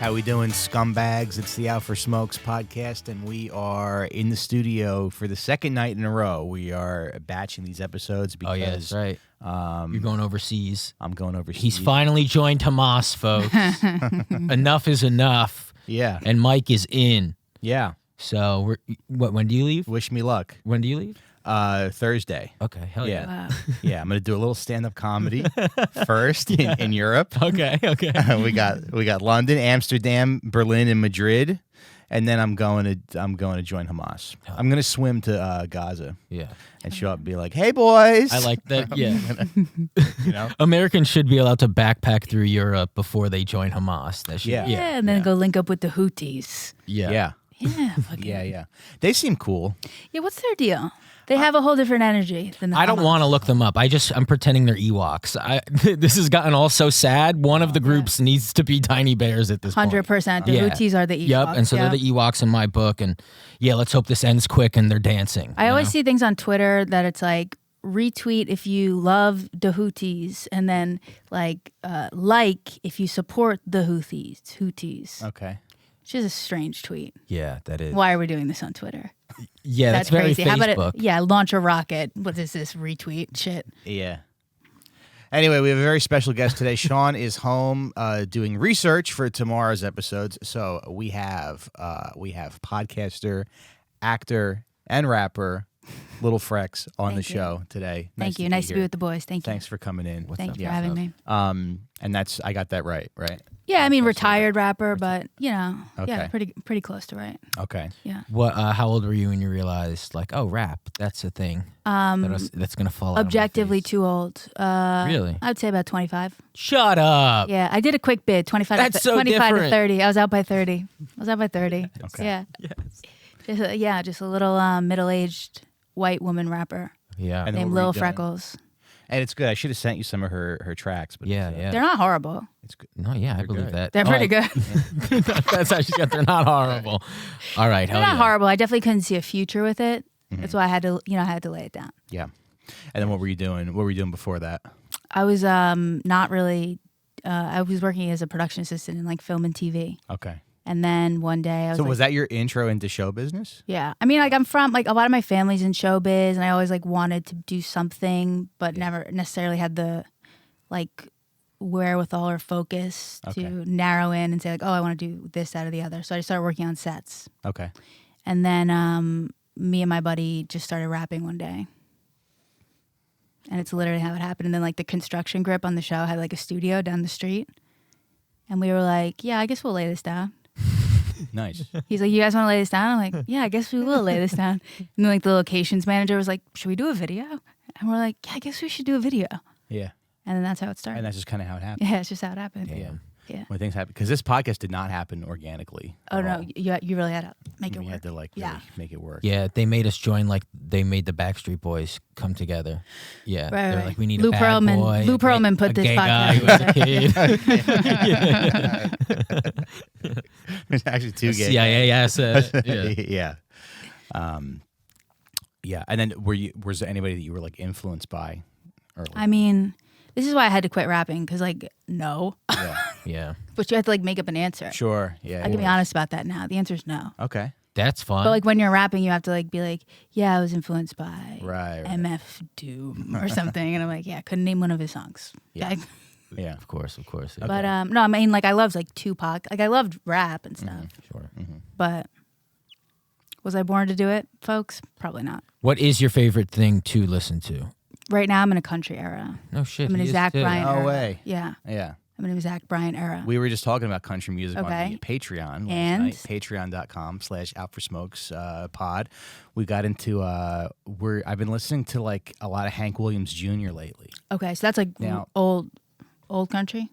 How we doing, scumbags? It's the Out for Smokes podcast, and we are in the studio for the second night in a row. We are batching these episodes because... Oh, yeah, that's right. You're going overseas. I'm going overseas. He's finally joined Hamas, folks. Enough is enough. Yeah. And Mike is in. Yeah. So, when do you leave? Wish me luck. When do you leave? Thursday. Okay, hell yeah. Wow. Yeah, I'm going to do a little stand-up comedy first in Europe. Okay. we got London, Amsterdam, Berlin, and Madrid, and then I'm going to join Hamas. I'm going to swim to Gaza. Yeah. And show up and be like, "Hey boys." I like that. Yeah. You know? Americans should be allowed to backpack through Europe before they join Hamas. That should, Yeah. Yeah, and then go link up with the Houthis. Yeah. Yeah. Yeah, fucking. Yeah. They seem cool. Yeah, what's their deal? They have a whole different energy than the I don't Hamas. want to look them up. I'm pretending they're Ewoks. This has gotten all so sad. One of the groups needs to be tiny bears at this point. 100%. The Yeah. Houthis are the Ewoks. Yep, and so they're the Ewoks in my book. And yeah, let's hope this ends quick and they're dancing. I always see things on Twitter that it's like, retweet if you love the Houthis, and then like if you support the Houthis. Okay. Which is a strange tweet. Yeah, that is. Why are we doing this on Twitter? Yeah, that's very crazy. Facebook. How about launch a rocket. What is this retweet shit? Yeah. Anyway, we have a very special guest today. Sean is home doing research for tomorrow's episodes. So we have podcaster, actor, and rapper Lil Frex on the show today. Thank you. Nice to be with the boys. Thank you. Thanks for coming in. Thank you for having me. And I got that right? Yeah, I mean retired rapper, but yeah, Okay. pretty close to right. Okay. Yeah. What? How old were you when you realized, like, oh, rap, that's a thing that's gonna fall out of my Objectively face? too old. Really? I'd say about 25. Shut up. Yeah, I did a quick bid, 25 That's so 25 to different. 30. I was out by 30. Okay. Yeah. Yes. Just a little middle-aged white woman rapper Yeah. And then named what were you Lil doing? Freckles. And it's good. I should have sent you some of her tracks. But Yeah. They're not horrible. It's good. No, yeah, I They're believe good. that. They're Oh, pretty good. That's actually good. They're not horrible. All right. They're Hell not yeah. horrible. I definitely couldn't see a future with it. That's why I had to lay it down. Yeah. And then what were you doing? What were you doing before that? I was not really. I was working as a production assistant in like film and TV, Okay. and then one day I was. So like, was that your intro into show business? Yeah, I mean, like I'm from like a lot of my family's in showbiz, and I always like wanted to do something, but never necessarily had the like wherewithal or focus Okay. to narrow in and say like, oh, I want to do this, that, or the other. So I started working on sets, Okay. and then me and my buddy just started rapping one day. And it's literally how it happened. And then like the construction grip on the show had like a studio down the street. And we were like, yeah, I guess we'll lay this down. Nice. He's like, you guys want to lay this down? I'm like, yeah, I guess we will lay this down. And then like the locations manager was like, should we do a video? And we're like, yeah, I guess we should do a video. Yeah. And then that's how it started. And that's just kind of how it happened. Yeah, it's just how it happened. Yeah. Yeah. When things happen, because this podcast did not happen organically. Oh, at no, all. you really had to make it We work. had to like really make it work. Yeah, they made us join, like, they made the Backstreet Boys come together. Yeah. Right, They're right. like, we need Lou a bad Pearlman- boy. Lou Pearlman put a this gay podcast guy who was a kid. There's actually two gay. CIA asset. Yeah. Yeah. Yeah. And then was there anybody that you were like influenced by? Or like, I mean, this is why I had to quit rapping, because like, no. yeah. Yeah. But you have to like make up an answer. Sure. Yeah. I can be honest about that now. The answer is no. Okay. That's fun. But like when you're rapping, you have to like be like, yeah, I was influenced by Right. MF Doom or something, and I'm like, yeah, I couldn't name one of his songs. Yeah. Yeah. Yeah. Of course. Yeah. But no, I mean like I loved like Tupac, like I loved rap and stuff. Sure. But was I born to do it, folks? Probably not. What is your favorite thing to listen to? Right now, I'm in a country era. No shit. I'm in a he is Zach too. Bryan No era. way. Yeah, Yeah. I'm in a Zach Bryan era. We were just talking about country music on Okay. the Patreon last And? night. Patreon.com/outforsmokes pod. We got into I've been listening to like a lot of Hank Williams Jr. lately. Okay, so that's like Now- old country.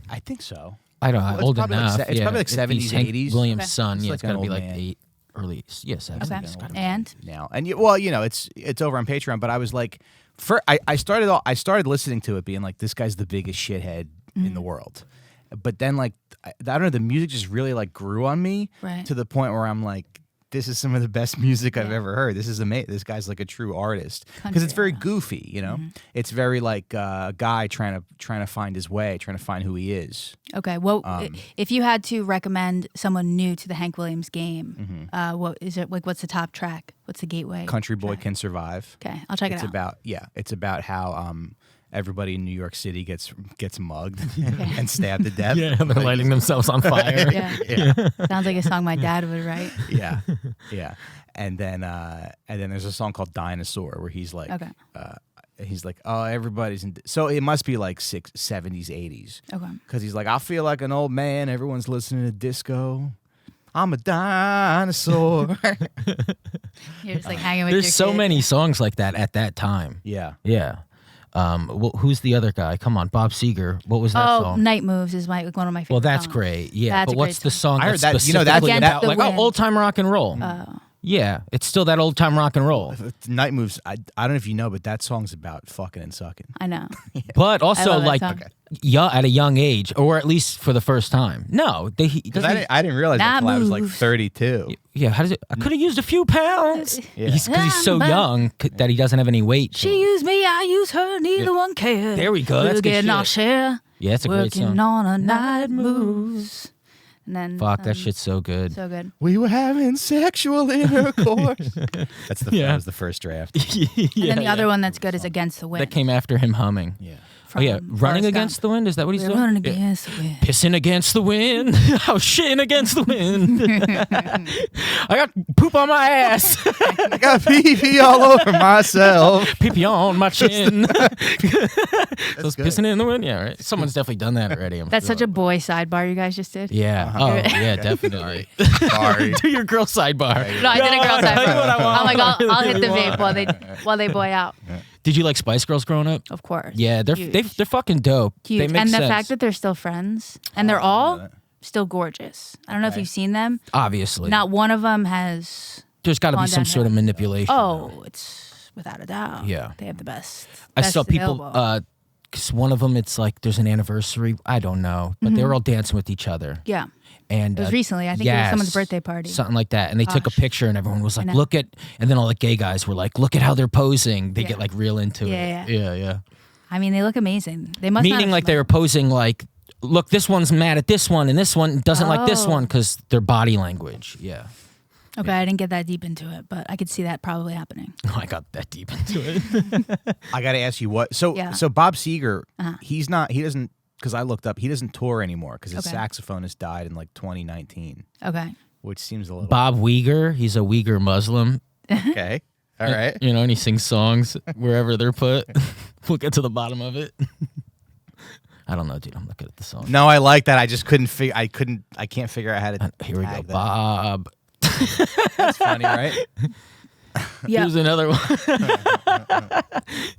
I think so. I don't know. Well, it's Old probably like enough. se- it's yeah. probably like If 70s, he's Hank 80s. Williams' Okay. son. It's Yeah, like it's got to an be old like man. early 70s. Okay. It's gotta be. And Now and it's over on Patreon. But I was like, I started listening to it, being like, this guy's the biggest shithead in the world. But then like I don't know, the music just really like grew on me Right. to the point where I'm like, this is some of the best music I've Yeah. ever heard. This is amazing. This guy's like a true artist because it's very goofy. You know, it's very like a guy trying to find his way, trying to find who he is. Okay. Well, if you had to recommend someone new to the Hank Williams game, what is it? Like, what's the top track? What's the gateway? Country Boy track? Can Survive. Okay, I'll check it out. It's about how everybody in New York City gets mugged and stabbed to death. Yeah, they're lighting themselves on fire. Yeah. Sounds like a song my dad would write. Yeah, yeah. And then there's a song called Dinosaur where he's like, oh, everybody's in. So it must be like 70s, 80s. Okay. Because he's like, I feel like an old man. Everyone's listening to disco. I'm a dinosaur. You're just like hanging with There's your so kid. many songs like that at that time. Yeah. Yeah. Who's the other guy? Come on, Bob Seger. What was that song? Night Moves is one of my favorite Well, that's songs. great. Yeah, That's but a what's great the song? I heard that. That's You know, that's specifically Against about, the like Wind. old time rock and roll. Yeah, it's still that old time rock and roll. Night Moves. I don't know if you know, but that song's about fucking and sucking. I know. But also love that like song. at a young age, or at least for the first time. No, Because I didn't realize that Night until I was like Moves. 32. Yeah, how does it? I could have used a few pounds. Yeah. Because he's so young that he doesn't have any weight. to She him. used me, I used her, neither one cared. There we go, that's We're good getting our shit. share. Yeah, it's a great Working song. on a night moves. And then Fuck, that shit's so good. so good. We were having sexual intercourse. That was the first draft. And then the other one that's good is Against the Wind. That came after him humming. Yeah. Oh yeah, from running Forrest against Gump. the wind. Is that what he's We're doing? running Yeah. against the wind. Pissing against the wind. I was shitting against the wind. I got poop on my ass. I got pee all over myself. Pee on my chin. So it's good. pissing in the wind. Yeah, right. Someone's definitely done that already. That's such a boy sidebar you guys just did. Yeah. Oh yeah, definitely. Sorry. Do your girl sidebar. No, I did a girl I'll tell you what I sidebar. want. I'm like, I'll hit the What I vape while they boy out. Did you like Spice Girls growing up? Of course. Yeah, they're Huge. they're fucking dope. Huge. They make And the sense. fact that they're still friends and they're all still gorgeous. I don't know if Okay. you've seen them. obviously Not one of them has. there's got to be gone some sort of downhill. manipulation. Oh, it's without a doubt. Yeah. They have the best. I best saw people. available. Cause one of them, it's like there's an anniversary. I don't know, but they were all dancing with each other. Yeah. And It was recently. I think it was someone's birthday party. something like that. And they took a Gosh. picture, and everyone was like, know. "Look at!" And then all the gay guys were like, "Look at how they're posing." They Yeah. get like real into Yeah, it. Yeah. I mean, they look amazing. They must not Meaning have like they were posing like, "Look, this one's mad at this one, and this one doesn't like this Oh. one," because their body language. Yeah. Okay, I didn't get that deep into it, but I could see that probably happening. I got that deep into it. I got to ask you what. So Yeah. so Bob Seger, he doesn't, because I looked up, he doesn't tour anymore because his Okay. saxophonist died in like 2019, Okay. which seems a little Bob Uyghur, he's a Uyghur Muslim. okay. All right. You know, and he sings songs wherever they're put. We'll get to the bottom of it. I don't know, dude. I'm looking at the song. No, I like that. I just couldn't figure. I can't figure out how to. Here we go. tag that. Bob. That's funny, right? Yeah. Here's another one.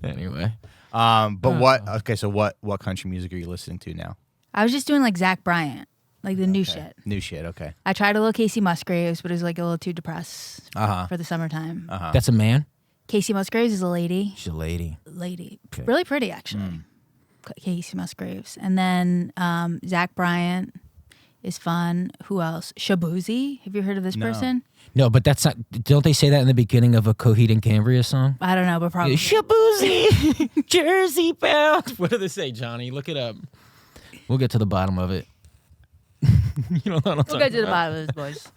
Anyway. But what? Okay, so what country music are you listening to now? I was just doing like Zach Bryant, like the new shit. New shit. Okay. I tried a little Casey Musgraves, but it was like a little too depressed for the summertime. That's a man? Casey Musgraves is a lady. She's a lady. Lady. Really pretty, actually. Casey Musgraves. And then Zach Bryant is fun. Who else? Shabuzi. Have you heard of this person? No, but that's not. Don't they say that in the beginning of a Coheed and Cambria song? I don't know, but probably. Shabuzi, Jersey bound. What do they say, Johnny? Look it up. We'll get to the bottom of it. You don't know what I'm We'll talking go to the about. bottom of this, boys.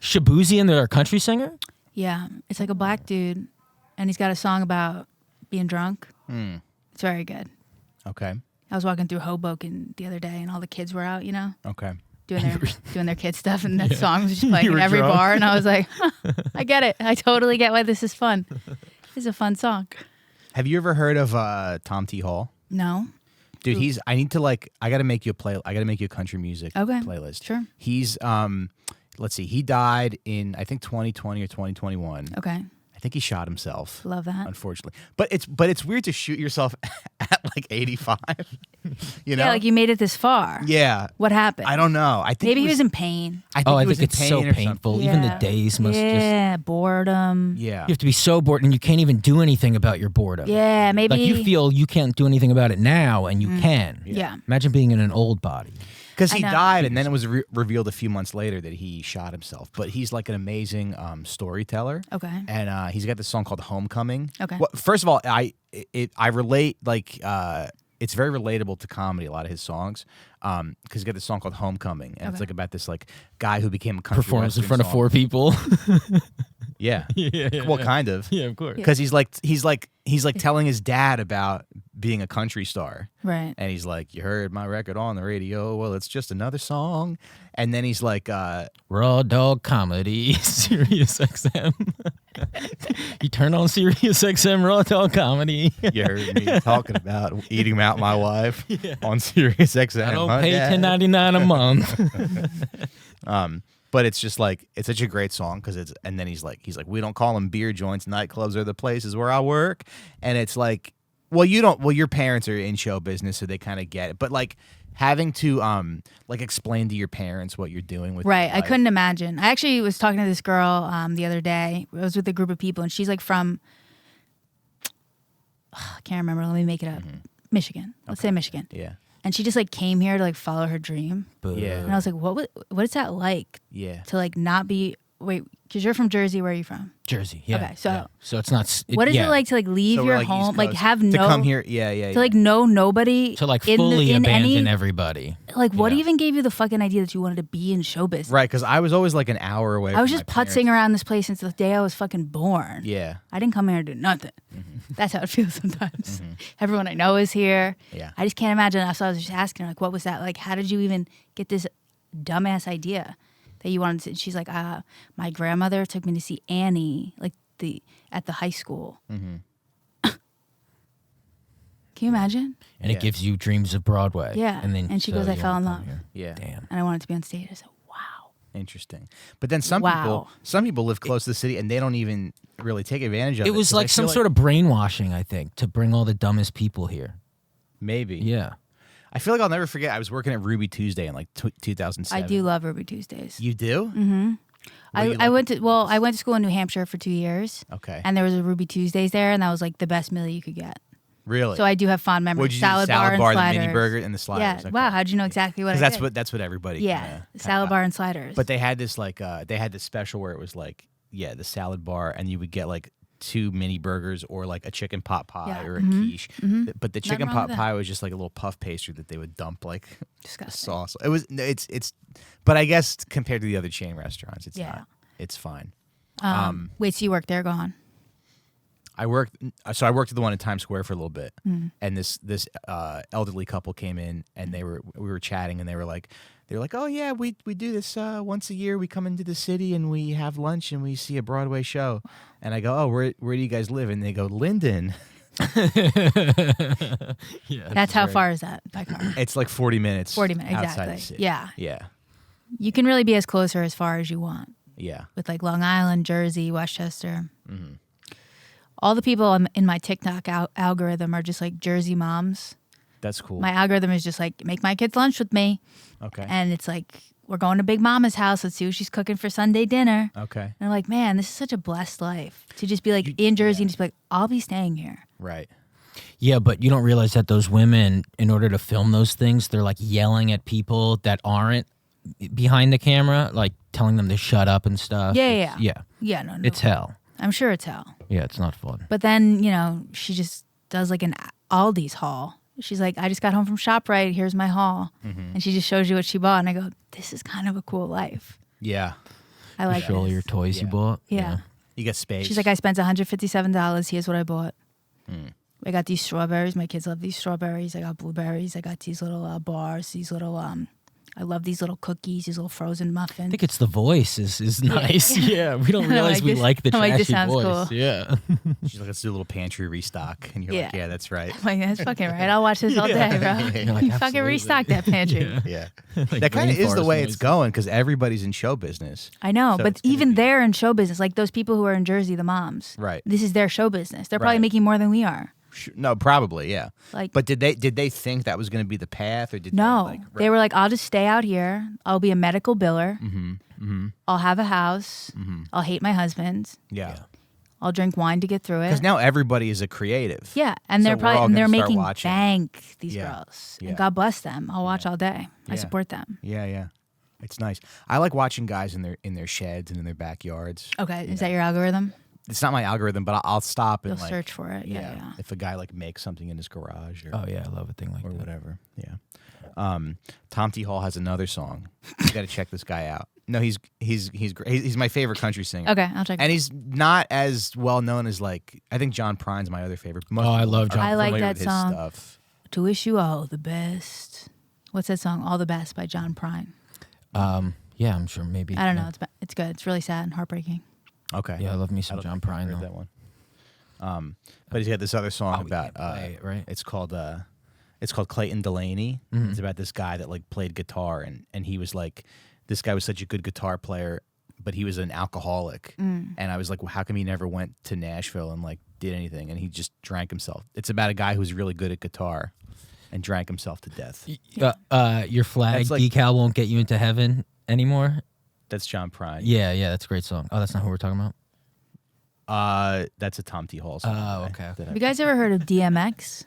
Shabuzi, and they're a country singer? Yeah. It's like a black dude, and he's got a song about being drunk. It's very good. Okay. I was walking through Hoboken the other day, and all the kids were out, Okay. doing their kid stuff, and that song was just playing You in were every drunk. bar, and I was like, I get it. I totally get why this is fun. It's a fun song. Have you ever heard of Tom T. Hall? No? Dude, I gotta make you a country music Okay. playlist. Sure. He's let's see, he died in I think 2020 or 2021. Okay. I think he shot himself. Love that. Unfortunately. But it's weird to shoot yourself at like 85. You know? Yeah, like you made it this far. Yeah. What happened? I don't know. I think Maybe he was in pain. I think Oh, I he was think in it's so pain or painful. something. Even the Yeah. days must just. Yeah, boredom. Yeah. You have to be so bored, and you can't even do anything about your boredom. Yeah, maybe. Like you feel you can't do anything about it now, and you can. Yeah. Imagine being in an old body. Because he I know. died, and then it was revealed a few months later that he shot himself. But he's like an amazing storyteller. Okay. And he's got this song called "Homecoming." Okay. Well, first of all, I relate like it's very relatable to comedy. A lot of his songs, because he's got this song called "Homecoming," and it's like about this like guy who became a country Performs in western front of song. 4 people. Yeah. yeah. Well, kind of. Yeah, of course. Because he's like telling his dad about being a country star. Right. And he's like, "You heard my record on the radio? Well, it's just another song." And then he's like, Raw dog comedy, Sirius XM. You turn on Sirius XM, raw dog comedy. "You heard me talking about eating out my wife on Sirius XM. I don't huh, pay Dad?" $10.99 a month. But it's just like it's such a great song because it's. And then he's like, "We don't call them beer joints. Nightclubs are the places where I work." And it's like, well, you don't. Well, your parents are in show business, so they kind of get it. But like having to like explain to your parents what you're doing with Right. your I life. couldn't imagine. I actually was talking to this girl the other day. I was with a group of people, and she's like from, I can't remember. Let me make it up. Michigan. Let's say Michigan. Yeah. And she just like came here to like follow her dream. Yeah. And I was like, what is that like Yeah. to like not be, wait, because you're from Jersey. Where are you from? Jersey, yeah. Okay, so- yeah. So it's not... What is it like to like leave So we're, your like, East home, like Coast. have to no, come here? Yeah. to like know nobody, to like in fully in abandon any, everybody. like what Yeah. even gave you the fucking idea that you wanted to be in show business? Right, because I was always like an hour away. I was from just my parents. putzing around this place since the day I was fucking born. Yeah. I didn't come here to do nothing. That's how it feels sometimes. Everyone I know is here. Yeah. I just can't imagine. So I was just asking her, like, what was that? Like, how did you even get this dumbass idea that you wanted to? She's like, my grandmother took me to see Annie, like at the high school. Can you imagine? And Yeah. it gives you dreams of Broadway. Yeah. And She so goes, I you fell wanna in come love. here. Yeah. Damn. And I wanted to be on stage. I said, wow. Interesting. But then some Wow. people live close to the city and they don't even really take advantage of it. It was 'cause I like some feel sort of brainwashing, I think, to bring all the dumbest people here. maybe. Yeah. I feel like I'll never forget. I was working at Ruby Tuesday in like 2007. I do love Ruby Tuesdays. You do? Mm-hmm. I went to school in New Hampshire for 2 years. Okay. And there was a Ruby Tuesdays there, and that was like the best meal you could get. Really? So I do have fond memories. What'd you Salad do? bar Salad and bar, the sliders. mini burger, and the sliders. Yeah. Okay. Wow. How'd you know exactly what I Because did? that's what everybody. Yeah. kinda Salad got. bar and sliders. But they had this like they had this special where it was like the salad bar, and you would get like 2 mini burgers or like a chicken pot pie Yeah. or a quiche. But the chicken wrong pot with pie was just like a little puff pastry that they would dump like Disgusting. sauce. It's but I guess compared to the other chain restaurants, it's Yeah. not. It's fine. Wait, so you worked there? Go on. I worked at the one in Times Square for a little bit, and this elderly couple came in, and we were chatting, and they were like, "Oh yeah, we do this once a year. We come into the city and we have lunch and we see a Broadway show." And I go, "Oh, where do you guys live?" And they go, "Linden." Yeah. That's how far is that by car? It's like 40 minutes. 40 minutes, outside exactly. the city. Yeah. Yeah. You can really be as close or as far as you want Yeah. with like Long Island, Jersey, Westchester. All the people in my TikTok algorithm are just like Jersey moms. That's cool. My algorithm is just like, make my kids lunch with me. Okay. And it's like, we're going to Big Mama's house. Let's see what she's cooking for Sunday dinner. Okay. And I'm like, man, this is such a blessed life to just be like in Jersey and just be like, I'll be staying here. Right. Yeah, but you don't realize that those women, in order to film those things, they're like yelling at people that aren't behind the camera, like telling them to shut up and stuff. Yeah. Yeah. No. It's hell. I'm sure it's hell. Yeah, it's not fun. But then, she just does like an Aldi's haul. She's like, I just got home from ShopRite. Here's my haul. And she just shows you what she bought. And I go, this is kind of a cool life. Yeah. I like Show all this. your toys you Yeah. bought. Yeah. You got space. She's like, I spent $157. Here's what I bought. I got these strawberries. My kids love these strawberries. I got blueberries. I got these little bars. These little, I love these little cookies. These little frozen I muffins. think it's the voice is nice. Yeah, we don't realize like we this. like the I'm like, trashy this sounds voice. cool. Yeah. She's like, let's do a little pantry restock. And you're like, Yeah. yeah, that's right. I'm like, that's fucking right. I'll watch this all day, bro. You're like, You fucking absolutely. restock that pantry. Yeah. Like That kind of is the rainforest way noise. it's going because everybody's in show business. I know, So but it's gonna even be- they're in show business. Like those people who are in Jersey, the moms. Right. This is their show business. They're probably Right. making more than we are. No, probably, yeah. Like, But did they think that was going to be the path, or did no, they, like, they were like, I'll just stay out here. I'll be a medical biller. I'll have a house. I'll hate my husband. yeah. I'll drink wine to get through Because it. now everybody is a creative. Yeah, and So they're we're all probably they're gonna start making watching. bank. These Yeah. girls, Yeah. and God bless them. I'll watch all day. I Yeah. support them. Yeah. It's nice. I like watching guys in their sheds and in their backyards. Okay, is that your algorithm? It's not my algorithm, but I'll stop and You'll like search for it. Yeah. If a guy like makes something in his garage or Oh yeah, I love a thing like or that. whatever. Yeah. Tom T. Hall has another song. You got to check this guy out. No, he's great. He's my favorite country singer. Okay, I'll check. And he's not as well known as like I think John Prine's my other favorite. Most Oh, I people love are John I like familiar that with his song. stuff. To wish you all the best. What's that song? All the Best by John Prine. Yeah, I'm sure maybe. I don't know. It's good. It's really sad and heartbreaking. Okay. Yeah, I love me I some don't John think I've Prine heard though. that one. But he's got this other song Oh, we about can't play it, right? it's called Clayton Delaney. Mm-hmm. It's about this guy that like played guitar and he was like this guy was such a good guitar player, but he was an alcoholic. And I was like, well, how come he never went to Nashville and like did anything? And he just drank himself. It's about a guy who's really good at guitar and drank himself to death. Your flag That's like- decal won't get you into heaven anymore. That's John Prine. Yeah, that's a great song. Oh, that's not who we're talking about. That's a Tom T. Hall song. Oh, that okay. Have you guys ever heard of DMX?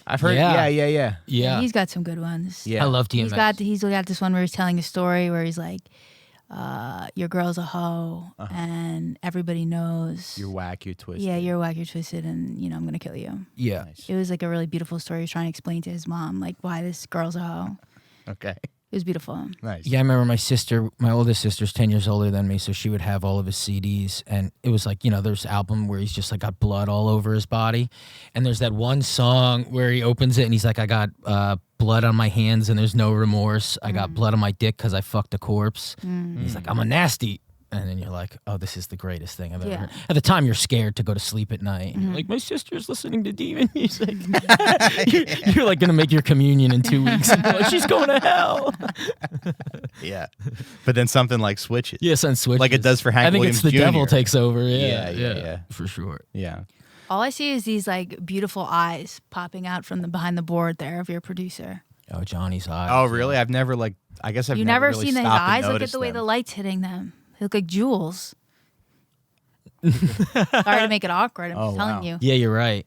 I've heard. Yeah. Yeah. Yeah, He's got some good ones. Yeah. I love DMX. He's got this one where he's telling a story where he's like, your girl's a hoe and everybody knows. You're whack. You're twisted. Yeah, you're whack, you're twisted, and I'm gonna kill you. Yeah. Nice. It was like a really beautiful story. He's trying to explain to his mom like why this girl's a hoe. Okay. It was beautiful. Nice. Yeah, I remember my oldest sister's 10 years older than me, so she would have all of his CDs, and it was like, there's an album where he's just like got blood all over his body, and there's that one song where he opens it and he's like, I got blood on my hands and there's no remorse. I got blood on my dick because I fucked a corpse. He's like, I'm a nasty. And then you're like, oh, this is the greatest thing I've ever heard. At the time, you're scared to go to sleep at night. And you're like, my sister's listening to demon music. you're like going to make your communion in 2 weeks. And you're like, she's going to hell. Yeah. But then something like switches. Yes, and switches. Like it does for Hank I think Williams it's the Jr. devil takes over. Yeah. For sure. Yeah. All I see is these like beautiful eyes popping out from the behind the board there of your producer. Oh, Johnny's eyes. Oh, really? I've never like. I guess I've You never never really seen his stopped and eyes? Look at noticed the way them. the light's hitting them. They look like jewels. Sorry to make it awkward. I'm Oh, just telling wow. you. Yeah, you're right.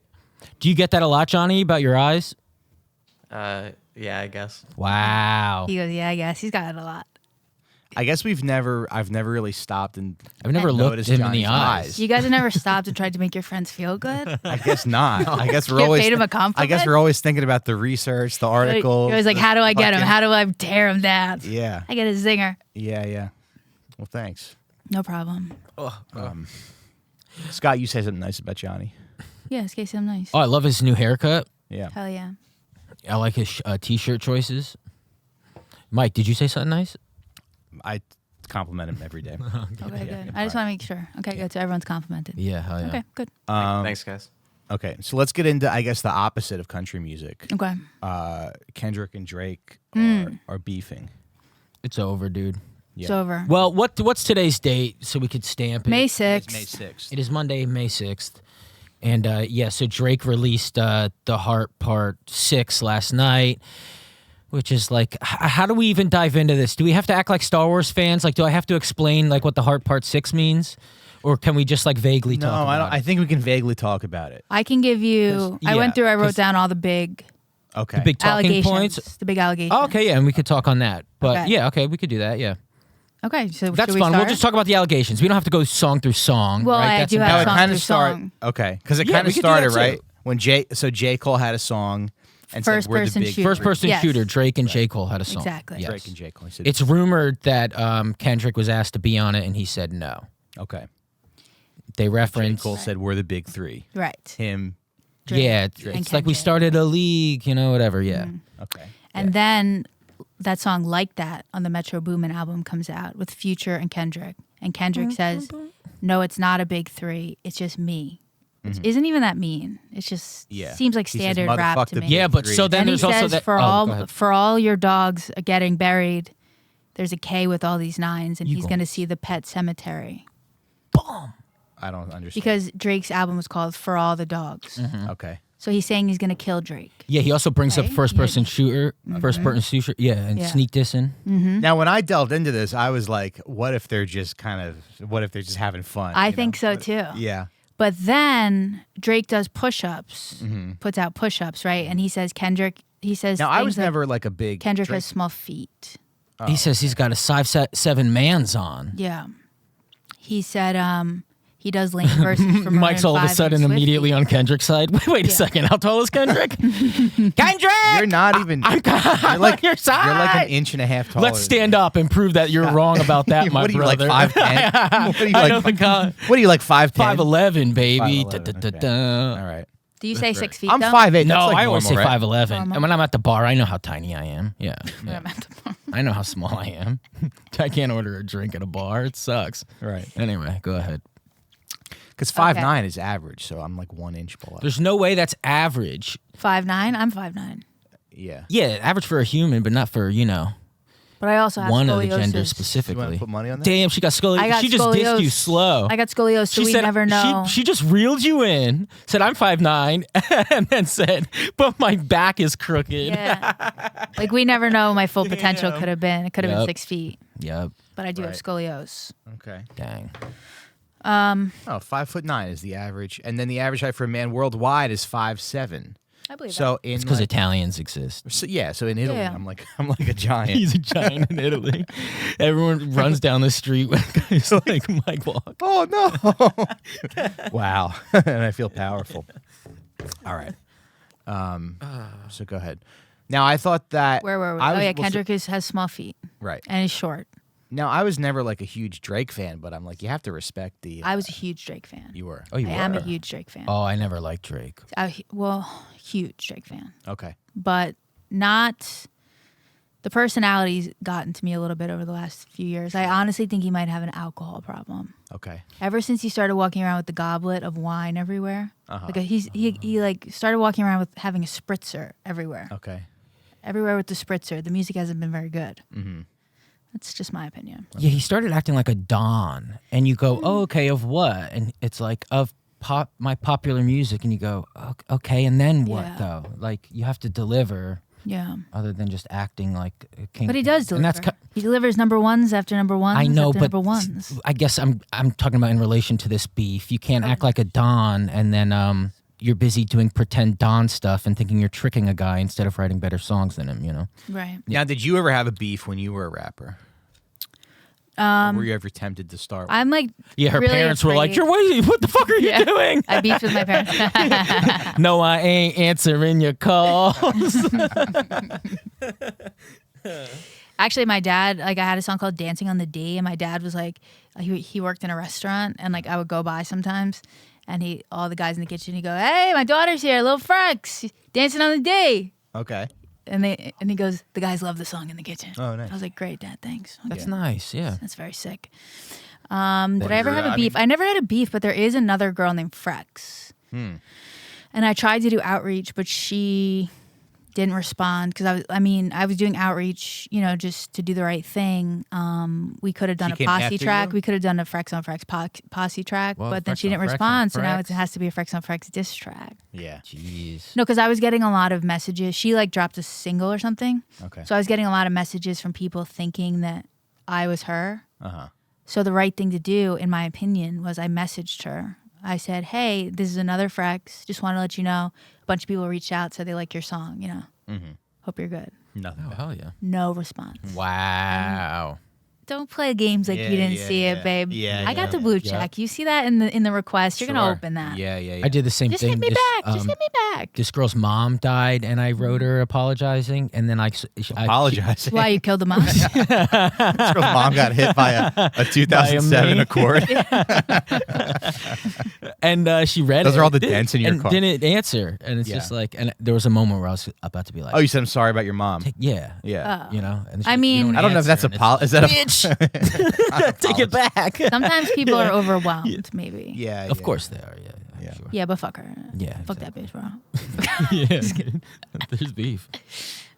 Do you get that a lot, Johnny, about your eyes? Yeah, I guess. Wow. He goes, yeah, I guess he's got it a lot. I guess I've never really stopped and I've never looked noticed him in the Johnny's eyes. You guys have never stopped and tried to make your friends feel good? I guess not. I guess we're You always. paid him a I guess compliment? we're always thinking about the research, the article. You're always like, the how do I get him? fucking- How do I tear him down? Yeah. I get a zinger. Yeah. Well, thanks, No problem. Scott. You say something nice about Johnny. Yeah, this case I'm nice. Oh, I love his new haircut. Yeah. Hell yeah. I like his t-shirt choices. Mike, did you say something nice? I compliment him every day. Okay, good. I just want to make sure. Okay, good. So everyone's complimented. Yeah, hell yeah. Okay, good. Thanks, guys. Okay, so let's get into, I guess, the opposite of country music. Okay. Kendrick and Drake are beefing. It's over, dude. It's Yeah. over. Well, what's today's date so we could stamp it? May It's 6th. May 6th. It is Monday, May 6th. And so Drake released The Heart Part 6 last night, which is like, how do we even dive into this? Do we have to act like Star Wars fans? Like, do I have to explain like what The Heart Part 6 means? Or can we just like vaguely No, talk about I don't. it? I think we can vaguely talk about it. I can give you. I went through. I wrote down all the big Okay. The big talking allegations. points? The big allegations. Oh, okay, yeah, and we could talk on that. But Okay. yeah, okay, we could do that, yeah. Okay, so That's should we fun. We'll start? just talk about the allegations. We don't have to go song through song. Well, right? I That's do have How it song kind through of started. song. Okay, because it Yeah, kind we of could do that started too. right when J Cole had a song and First said we're the person big shooter. First person Yes. shooter, Drake and J. Cole had a song. Exactly. Yes. Drake and J Cole. He said, It's rumored that Kendrick was asked to be on it and he said no. okay. They J reference Cole said we're the big three. Right. Him. Drake yeah, and it's like we Kendrick. started a league, whatever, yeah. Okay. And then that song Like That on the Metro Boomin album comes out with Future and Kendrick. And Kendrick says, no, it's not a big three. It's just me. Which isn't even that mean. It's just Yeah. seems like He says, standard rap "Motherfuck to the me. big Yeah, but three." so then And he there's also says that for go ahead. all your dogs getting buried, there's a K with all these nines, and You he's go. going to see the pet cemetery. I don't understand. Because Drake's album was called For All the Dogs. Okay. So he's saying he's going to kill Drake. Yeah, he also brings up Right? first person shooter, first person shooter, and Yeah. sneak dissing. Now, when I delved into this, I was like, what if they're just having fun? I you think know? so too. Yeah. But then Drake does push-ups, Mm-hmm. puts out push-ups, right? And he says Now, I was things like never like a big Kendrick Drake. has small feet. He says he's got a 5'7" man's on. Yeah. He said he does lane verses for Mike's all of a sudden immediately on Kendrick's side. Wait a second. How tall is Kendrick? Kendrick! You're not even. I'm You're like on your side. You're like an inch and a half taller. Let's stand up and prove that you're wrong about that, my what are you brother. like 5'10"? What are you I like? don't think What are you like 5'10"? 5'11", baby. 5'11", Da, da, da, okay. da. All right. Do you say 6 feet? I'm though? 5'8". That's No, like I always say normal, right? 5'11". Normal. And when I'm at the bar, I know how tiny I am. Yeah. When I'm at the bar. I know how small I am. I can't order a drink at a bar. It sucks. Right. Anyway, go ahead. Because 5'9" is average, so I'm like 1 inch below. There's no way that's average. 5'9"? I'm 5'9". Yeah. Yeah, average for a human, but not for, But I also have one scoliosis. of the genders You want specifically. to put money on that? Damn, she got scoliosis. I got She just dissed you scoliosis. slow. I got scoliosis, so She we said, never know. She just reeled you in, said, I'm 5'9", and then said, but my back is crooked. Yeah. Like, we never know what my full potential could have been. It could have Yep. been 6 feet. Yep. But I do have Right. scoliosis. Okay. Dang. Oh, 5'9" is the average, and then the average height for a man worldwide is 5'7". I believe So in It's because like, Italians exist. so in Italy, Yeah. I'm like a giant. He's a giant in Italy. Everyone runs down the street when guys like Mike walk. Oh no! Wow, and I feel powerful. All right. So go ahead. Now I thought that Where were we? I Oh, was- yeah, well, so- Kendrick has small feet. right. And he's short. Now I was never like a huge Drake fan, but I'm like you have to respect the. I was a huge Drake fan. You were. Oh, you I were? am a huge Drake fan. Oh, I never liked Drake. Huge Drake fan. Okay. But not... The personality's gotten to me a little bit over the last few years. I honestly think he might have an alcohol problem. Okay. Ever since he started walking around with the goblet of wine everywhere. Like he like started walking around with having a spritzer everywhere. Okay. Everywhere with the spritzer. The music hasn't been very good. Mm-hmm. That's just my opinion. Yeah, he started acting like a Don. And you go, oh, okay, of what? And it's like, of my popular music. And you go, okay, and then what, Yeah. though? Like, you have to deliver Yeah. other than just acting like a king. But he does deliver. And that's he delivers number ones after number ones I know, after but number ones. I guess I'm talking about in relation to this beef. You can't act like a Don and then you're busy doing pretend Don stuff and thinking you're tricking a guy instead of writing better songs than him, Right. Now, did you ever have a beef when you were a rapper? Or were you ever tempted to start? I'm like Yeah, her really parents were like, afraid- what the fuck are you Yeah. doing? I beefed with my parents. No, I ain't answering your calls. Actually, my dad, like I had a song called Dancing on the D, and my dad was like, he worked in a restaurant, and like I would go by sometimes, and all the guys in the kitchen, he'd go, hey, my daughter's here, Lil Frex, dancing on the D. Okay. And he goes, the guys love the song in the kitchen. Oh, nice. I was like, great, Dad, thanks. Okay. That's nice, yeah. That's very sick. Did I ever have a I beef? I never had a beef, but there is another girl named Frex. And I tried to do outreach, but she didn't respond because I was doing outreach, just to do the right thing. We could have done She a came posse after track. you? We could have done a Frex on Frex posse track, Well, but then Frex she on didn't Frex on respond. So now it Frex. has to be a Frex on Frex diss track. Yeah. Jeez. No, because I was getting a lot of messages. She like dropped a single or something. Okay. So I was getting a lot of messages from people thinking that I was her. Uh-huh. So the right thing to do, in my opinion, was I messaged her. I said, hey, this is another Frex. Just want to let you know. A bunch of people reached out, said they like your song, Hope you're good. Nothing. Oh, hell yeah. No response. Wow. Don't play games like Yeah, you didn't yeah, see yeah. it, babe. Yeah, I got yeah. the blue Yeah. check. You see that in the request. You're Sure. gonna open that. Yeah. I did the same Just thing. hit me back. Just hit me back. This girl's mom died, and I wrote her apologizing, and then I Apologize. Why you killed the mom? This girl's mom got hit by a 2007 me. Accord. and she read Those it. are all the dents in your and car. didn't answer, and it's Yeah. just like, and there was a moment where I was about to be like, Oh, you said I'm sorry about your mom. yeah, Yeah. you know. And she's I like, mean- you don't I don't know if that's answer, a and it's is that a bitch. Take it back. Sometimes people are overwhelmed, maybe. Yeah. Of yeah. course they are. Yeah, Yeah. sure. Yeah, but fuck her. Yeah, Fuck that bitch, bro. Yeah, there's beef.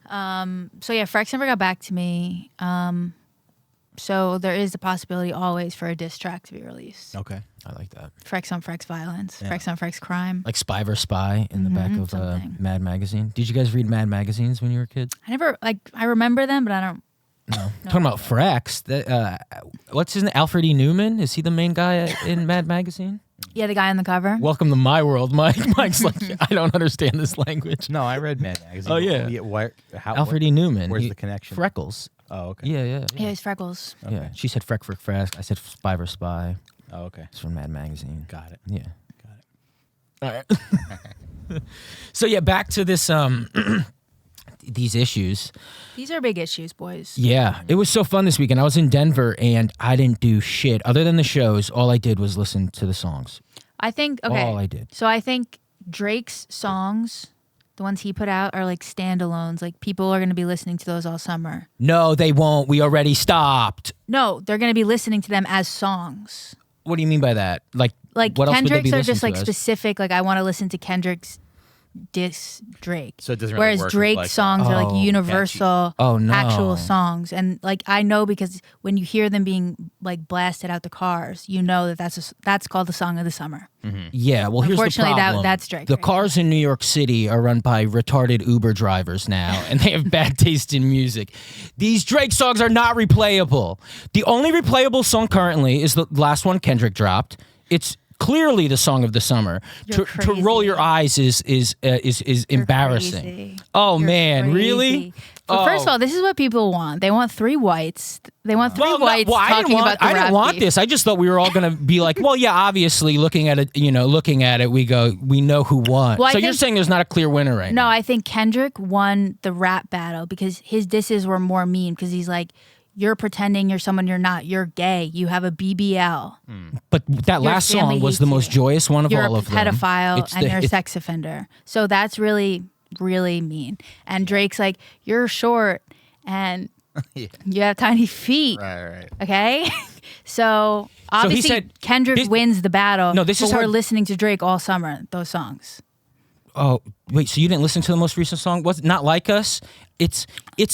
So yeah, Frex never got back to me. So there is the possibility always for a diss track to be released. Okay. I like that. Frex on Frex violence. Yeah. Frex on Frex crime. Like Spy vs. Spy in the back of something. Mad Magazine. Did you guys read Mad Magazines when you were kids? I remember them, but I don't. No. Talking about Frex. What's his name? Alfred E. Newman? Is he the main guy in Mad Magazine? Yeah, the guy on the cover. Welcome to my world, Mike. Mike's like, I don't understand this language. No, I read Mad Magazine. Oh, yeah. Alfred E. Newman. Where's the connection? Freckles. Oh, okay. Yeah. Yeah, he's Freckles. Okay. Yeah. She said Freck. I said Spy vs. Spy. Oh, okay. It's from Mad Magazine. Got it. Yeah. Got it. All right. So yeah, back to this these issues. These are big issues, boys. Yeah, it was so fun this weekend. I was in Denver and I didn't do shit other than the shows. All I did was listen to the songs. I think okay. All I did. So I think Drake's songs, the ones he put out, are like standalones. Like people are going to be listening to those all summer. No, they won't. We already stopped. No, they're going to be listening to them as songs. What do you mean by that? Like what else would they be Kendrick's are listening just like to us? specific. Like I want to listen to Kendrick's diss Drake. So it doesn't really Whereas work with, Drake's like, songs are like Oh, universal Oh, no. actual songs. And like I know because when you hear them being like blasted out the cars, you know that that's called the song of the summer. Yeah, well, here's the Unfortunately, problem. that's Drake The right cars in New York City are run by retarded Uber drivers now, and they have bad taste in music. These Drake songs are not replayable. The only replayable song currently is the last one Kendrick dropped. It's clearly the song of the summer. You're To roll your eyes is embarrassing. Crazy. Oh You're man, crazy. really? But first of Oh. all, this is what people want. They want three whites. They want three whites I talking didn't want, about the I didn't rap want beef. this. I just thought we were all gonna be like, well, yeah, obviously, looking at it, we go, we know who won. Well, I so you're think- saying there's not a clear winner right No, now? I think Kendrick won the rap battle because his disses were more mean because he's like, you're pretending you're someone you're not. You're gay. You have a BBL. But that Your last family song was hates the most you. joyous one of You're all a of them. pedophile It's and the- you're a it's- sex offender. So that's really, really mean. And Drake's like, you're short and Yeah. you have tiny feet. Right. Okay? So obviously said- Kendrick this- wins the battle. No, this but is we're how- listening to Drake all summer, those songs. Oh, wait, so you didn't listen to the most recent song? Was it Not Like Us? It's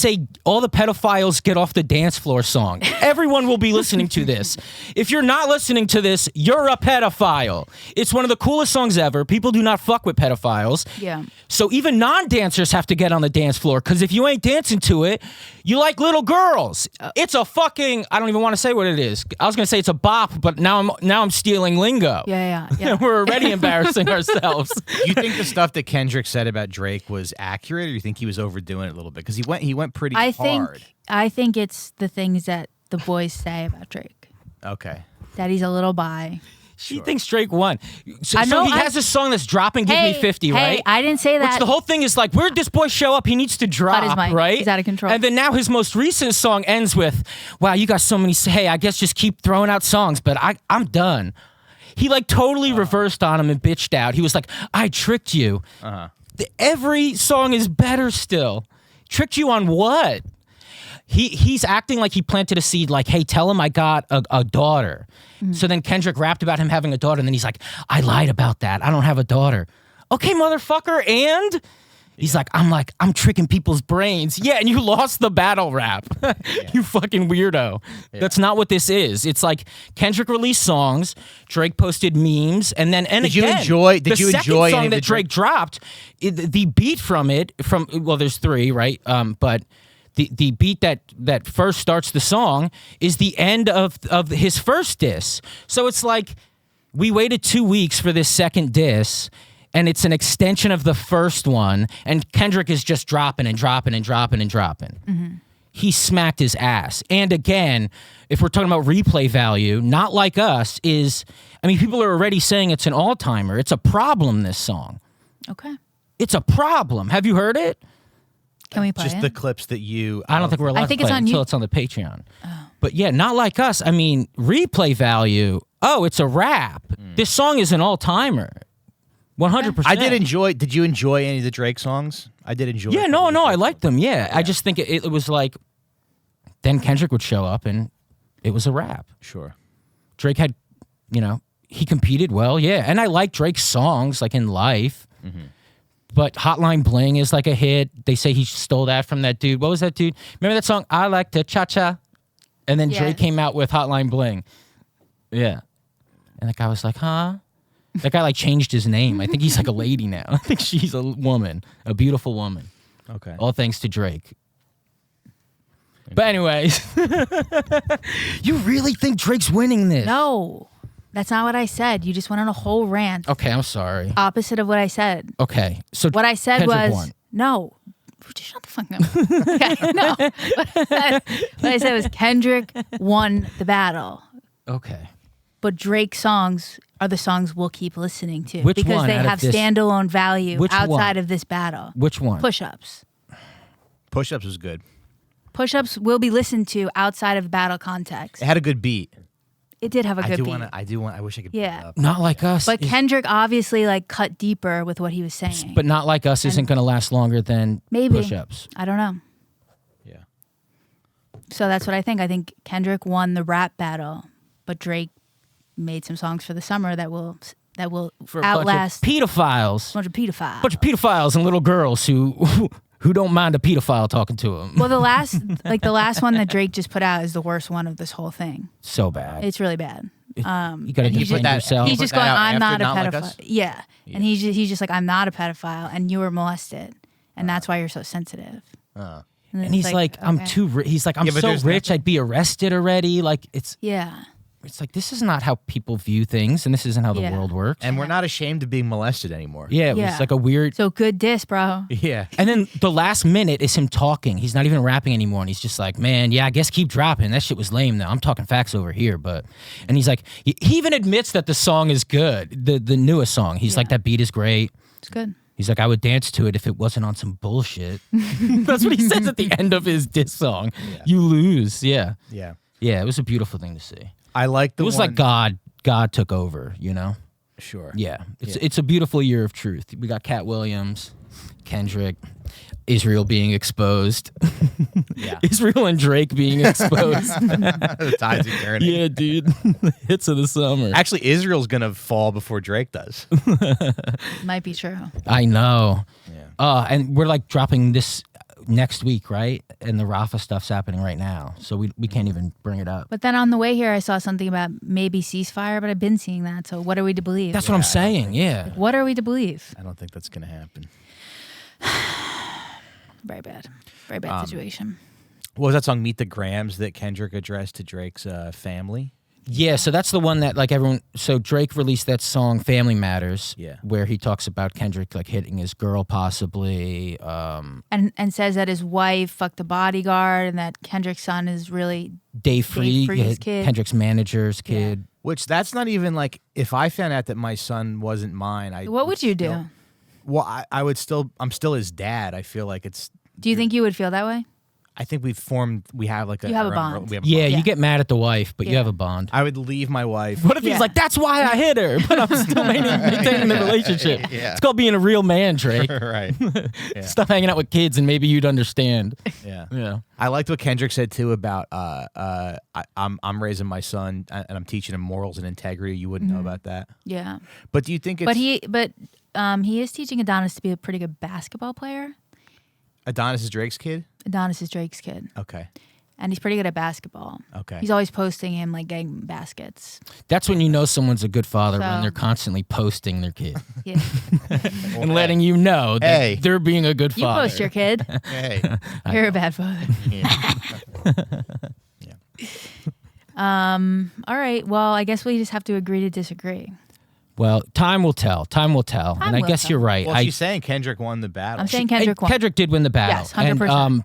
a all the pedophiles get off the dance floor song. Everyone will be listening to this. If you're not listening to this, you're a pedophile. It's one of the coolest songs ever. People do not fuck with pedophiles. Yeah. So even non-dancers have to get on the dance floor because if you ain't dancing to it, you like little girls. It's a fucking, I don't even want to say what it is. I was going to say it's a bop, but now I'm stealing lingo. Yeah. We're already embarrassing ourselves. Do you think the stuff that Kendrick said about Drake was accurate, or do you think he was overdoing it a little bit? Because he went pretty hard. I think it's the things that the boys say about Drake. Okay. That he's a little bi. She thinks Drake won. So, I know, he has a song that's dropping, Give Me 50, hey, right? I didn't say that. Which the whole thing is like, where'd this boy show up? He needs to drop, his mic. right? He's out of control. And then now his most recent song ends with, wow, you got so many, hey, I guess just keep throwing out songs, but I'm done. He like totally reversed on him and bitched out. He was like, I tricked you. Every song is better still. Tricked you on what? He's acting like he planted a seed like, hey, tell him I got a daughter. So then Kendrick rapped about him having a daughter, and then he's like, I lied about that. I don't have a daughter. Okay, motherfucker, and? He's like, I'm tricking people's brains. Yeah, and you lost the battle rap. You fucking weirdo. Yeah. That's not what this is. It's like Kendrick released songs, Drake posted memes, and then Did you enjoy the any second of song the that Drake dropped, the beat from it, well, there's three, right? But the beat that first starts the song is the end of his first diss. So it's like we waited 2 weeks for this second diss, and it's an extension of the first one, and Kendrick is just dropping and dropping and dropping and dropping. Mm-hmm. He smacked his ass. And again, if we're talking about replay value, Not Like Us is, I mean, people are already saying it's an all-timer. It's a problem, this song. Okay. It's a problem. Have you heard it? Can we play Just it? the clips that you... I don't think we're allowed I think to it's play it on until you- it's on the Patreon. Oh. But yeah, Not Like Us, I mean, replay value, it's a rap. This song is an all-timer. 100%. I did enjoy... Did you enjoy any of the Drake songs? I did enjoy... Yeah, a no, couple of I Drake liked songs. them, yeah. I just think it was like, then Kendrick would show up and it was a rap. Sure. Drake had, he competed well, yeah. And I like Drake's songs, like in life. Mm-hmm. But Hotline Bling is like a hit. They say he stole that from that dude. What was that dude? Remember that song, I Like to Cha-Cha? And then Drake came out with Hotline Bling. Yeah. And that guy was like, huh? That guy like changed his name. I think he's like a lady now. I think she's a woman, a beautiful woman. Okay. All thanks to Drake. But anyways, you really think Drake's winning this? No. That's not what I said. You just went on a whole rant. Okay, I'm sorry. Opposite of what I said. Okay, so What I said Kendrick was won. no. Just shut the fuck up. Okay, no. What I said was Kendrick won the battle, Okay. but Drake's songs are the songs we'll keep listening to Which because one they out of have this- standalone value Which outside one? of this battle. Which one? Push-ups. Push-ups was good. Push-ups will be listened to outside of battle context. It had a good beat. It did have a good beat. I wish I could. Yeah. Pull it up. Not like us. But Kendrick obviously like cut deeper with what he was saying. But not like us isn't going to last longer than Maybe. push-ups. I don't know. Yeah. So that's what I think. I think Kendrick won the rap battle, but Drake made some songs for the summer that will For a outlast bunch of pedophiles. a bunch of pedophiles. Bunch of pedophiles and little girls who don't mind a pedophile talking to them. Well, the last one that Drake just put out is the worst one of this whole thing. So bad. It's really bad. You got to he defend just- yourself. He's put just that going, out I'm not after a Not Like pedophile. Us? Yeah. And he's just like, I'm not a pedophile, and you were molested, and that's why you're so sensitive. Uh, then And it's he's like, I'm okay. too rich. He's like, I'm Yeah, but so there's rich, I'd be arrested already. Like, it's Yeah. like, this is not how people view things, and this isn't how the Yeah. world works. and we're not ashamed of being molested anymore. Yeah, it Yeah. was like a weird. So good diss, bro. Yeah. And then the last minute is him talking. He's not even rapping anymore. And he's just like, man, yeah, I guess keep dropping. That shit was lame though. I'm talking facts over here. And he's like, he even admits that the song is good. The newest song. He's like, that beat is great. It's good. He's like, I would dance to it if it wasn't on some bullshit. That's what he says at the end of his diss song. Yeah. You lose. Yeah. Yeah. Yeah. It was a beautiful thing to see. I like the It was one, like God took over, you know? Sure. Yeah. It's a beautiful year of truth. We got Cat Williams, Kendrick, Israel being exposed. Yeah. Israel and Drake being exposed. The tides are turning. Yeah, dude. Hits of the summer. Actually, Israel's gonna fall before Drake does. Might be true. I know. Yeah. And we're like dropping this next week, right? And the Rafa stuff's happening right now. So we can't even bring it up. But then on the way here, I saw something about maybe ceasefire, but I've been seeing that. So what are we to believe? That's what I'm saying. Yeah. What are we to believe? I don't think that's gonna happen. Very bad. Very bad situation. What was that song, Meet the Grams, that Kendrick addressed to Drake's family? Yeah, so that's the one that like everyone. So Drake released that song "Family Matters," Yeah. where he talks about Kendrick like hitting his girl, possibly. And says that his wife fucked the bodyguard and that Kendrick's son is really Dave Free, Free's kid. Kendrick's manager's kid. Which that's not even like, if I found out that my son wasn't mine, I What would you do? still- Well, I would still. I'm still his dad. I feel like it's. Do you think you would feel that way? I think we have like You have a our own- bond. we have a Yeah, bond. Yeah. you get mad at the wife, but you Yeah. have a bond. I would leave my wife. What if Yeah. he's like, "That's why I hit her," but I'm still maintaining the relationship? Yeah. It's called being a real man, Drake. Right. Yeah. Stop hanging out with kids, and maybe you'd understand. Yeah. Yeah. I liked what Kendrick said too about I'm raising my son and I'm teaching him morals and integrity. You wouldn't know about that. Yeah. But do you think it's But he is teaching Adonis to be a pretty good basketball player. Adonis is Drake's kid? Adonis is Drake's kid. Okay. And he's pretty good at basketball. Okay. He's always posting him like getting baskets. That's when you know someone's a good father, when So- they're constantly posting their kid Yeah. and letting you know that Hey. they're being a good You father. post your kid. Hey. You're a bad father. All right. Well, I guess we just have to agree to disagree. Well, time will tell. Time will tell. Time And I will guess tell. you're right. Well, she's saying Kendrick won the battle. I'm saying Kendrick won. Kendrick did win the battle. Yes, 100%.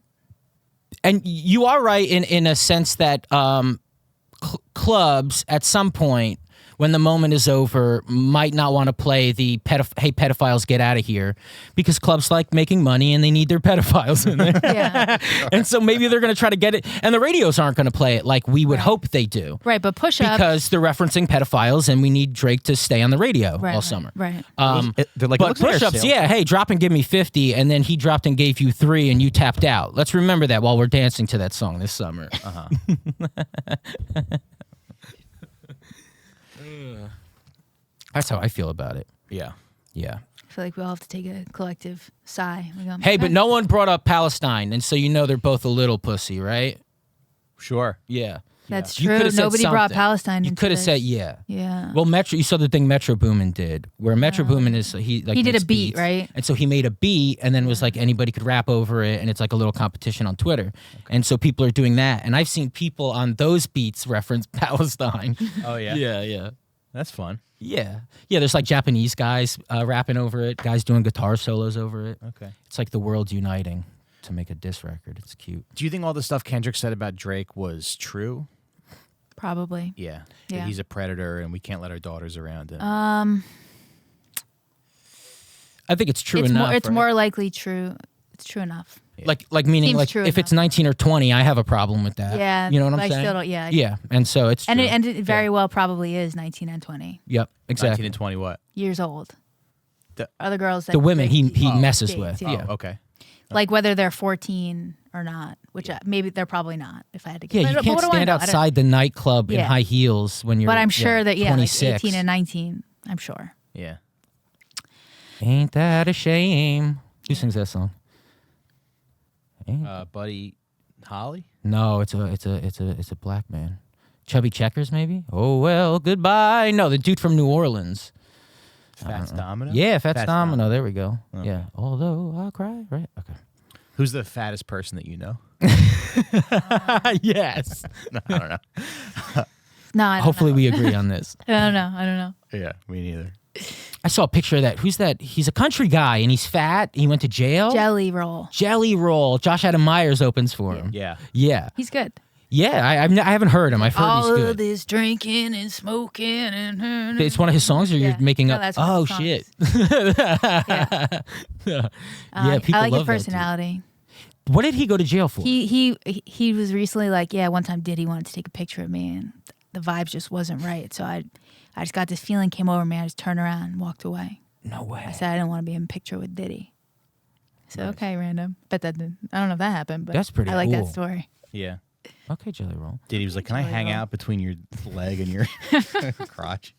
And you are right in a sense that clubs at some point, when the moment is over, might not want to play the hey, pedophiles, get out of here, because clubs like making money and they need their pedophiles in there. Yeah. And so maybe they're going to try to get it, and the radios aren't going to play it like we would hope they do. Right. But push up. Because they're referencing pedophiles, and we need Drake to stay on the radio Right, all right, summer. Right. They're like, But "Look at our push-ups, sales." yeah, hey, drop and give me 50, and then he dropped and gave you 3, and you tapped out. Let's remember that while we're dancing to that song this summer. That's how I feel about it. Yeah. Yeah. I feel like we all have to take a collective sigh. We go, Hey, but "Okay." no one brought up Palestine, and so you know they're both a little pussy, right? Sure. Yeah. That's You true. could've said Nobody brought something. Palestine You into could have this. said yeah. Yeah. Well, you saw the thing Metro Boomin did, where Metro Boomin is he He did makes a beat, beats. right? And so he made a beat, and then was like anybody could rap over it, and it's like a little competition on Twitter. And so people are doing that, and I've seen people on those beats reference Palestine. Oh yeah. yeah. That's fun. Yeah. Yeah, there's like Japanese guys rapping over it, guys doing guitar solos over it. Okay. It's like the world's uniting to make a diss record. It's cute. Do you think all the stuff Kendrick said about Drake was true? Probably. Yeah. Yeah. That he's a predator and we can't let our daughters around him. I think it's true It's enough. more. It's right? more likely true. It's true enough. Like meaning Seems like true if it's enough. 19 or 20, I have a problem with that. Yeah. You know what I'm but saying? I still don't. Yeah. Yeah, and so it's And true. it very well probably is 19 and 20 Yep, 19 exactly. and 20 what? years old. The- Other girls that The women Drake he messes dates, with. yeah. Yeah. Oh, okay. Like whether they're 14 or not, which maybe they're probably not. If I had to, Yeah, but you what can't do I stand know? I don't- outside the nightclub in Yeah. high heels when you're. But I'm sure that like 26. 18 and 19. I'm sure. Yeah. Ain't that a shame? Who sings that song? Buddy Holly? No, it's a black man. Chubby Checkers, maybe. Oh well, goodbye. No, the dude from New Orleans. Fats Domino? Yeah, Fats Domino. There we go. Okay. Yeah. Although I cry, right? Okay. Who's the fattest person that you know? Yes. No, I don't know. No, I don't Hopefully know. we agree on this. I don't know. I don't know. Yeah, me neither. I saw a picture of that. Who's that? He's a country guy and he's fat. He went to jail. Jelly roll. Jelly Roll. Josh Adam Myers opens for him. Yeah. Yeah. He's good. Yeah. I haven't heard him. I've heard All he's of good. this drinking and smoking and It's one of his songs, or you're Yeah. making No, up? that's one Oh of his shit! Yeah. Yeah, people I like love his that personality. dude. What did he go to jail for? He was recently like, yeah, one time Diddy wanted to take a picture of me and the vibes just wasn't right. So I just got this feeling came over me. I just turned around and walked away. No way. I said I didn't want to be in a picture with Diddy. So okay, random. Bet that didn't. I don't know if that happened, but That's pretty I like cool. that story. Yeah. Okay, Jelly Roll. Did he was like, can I Jelly hang Roll. out between your leg and your crotch?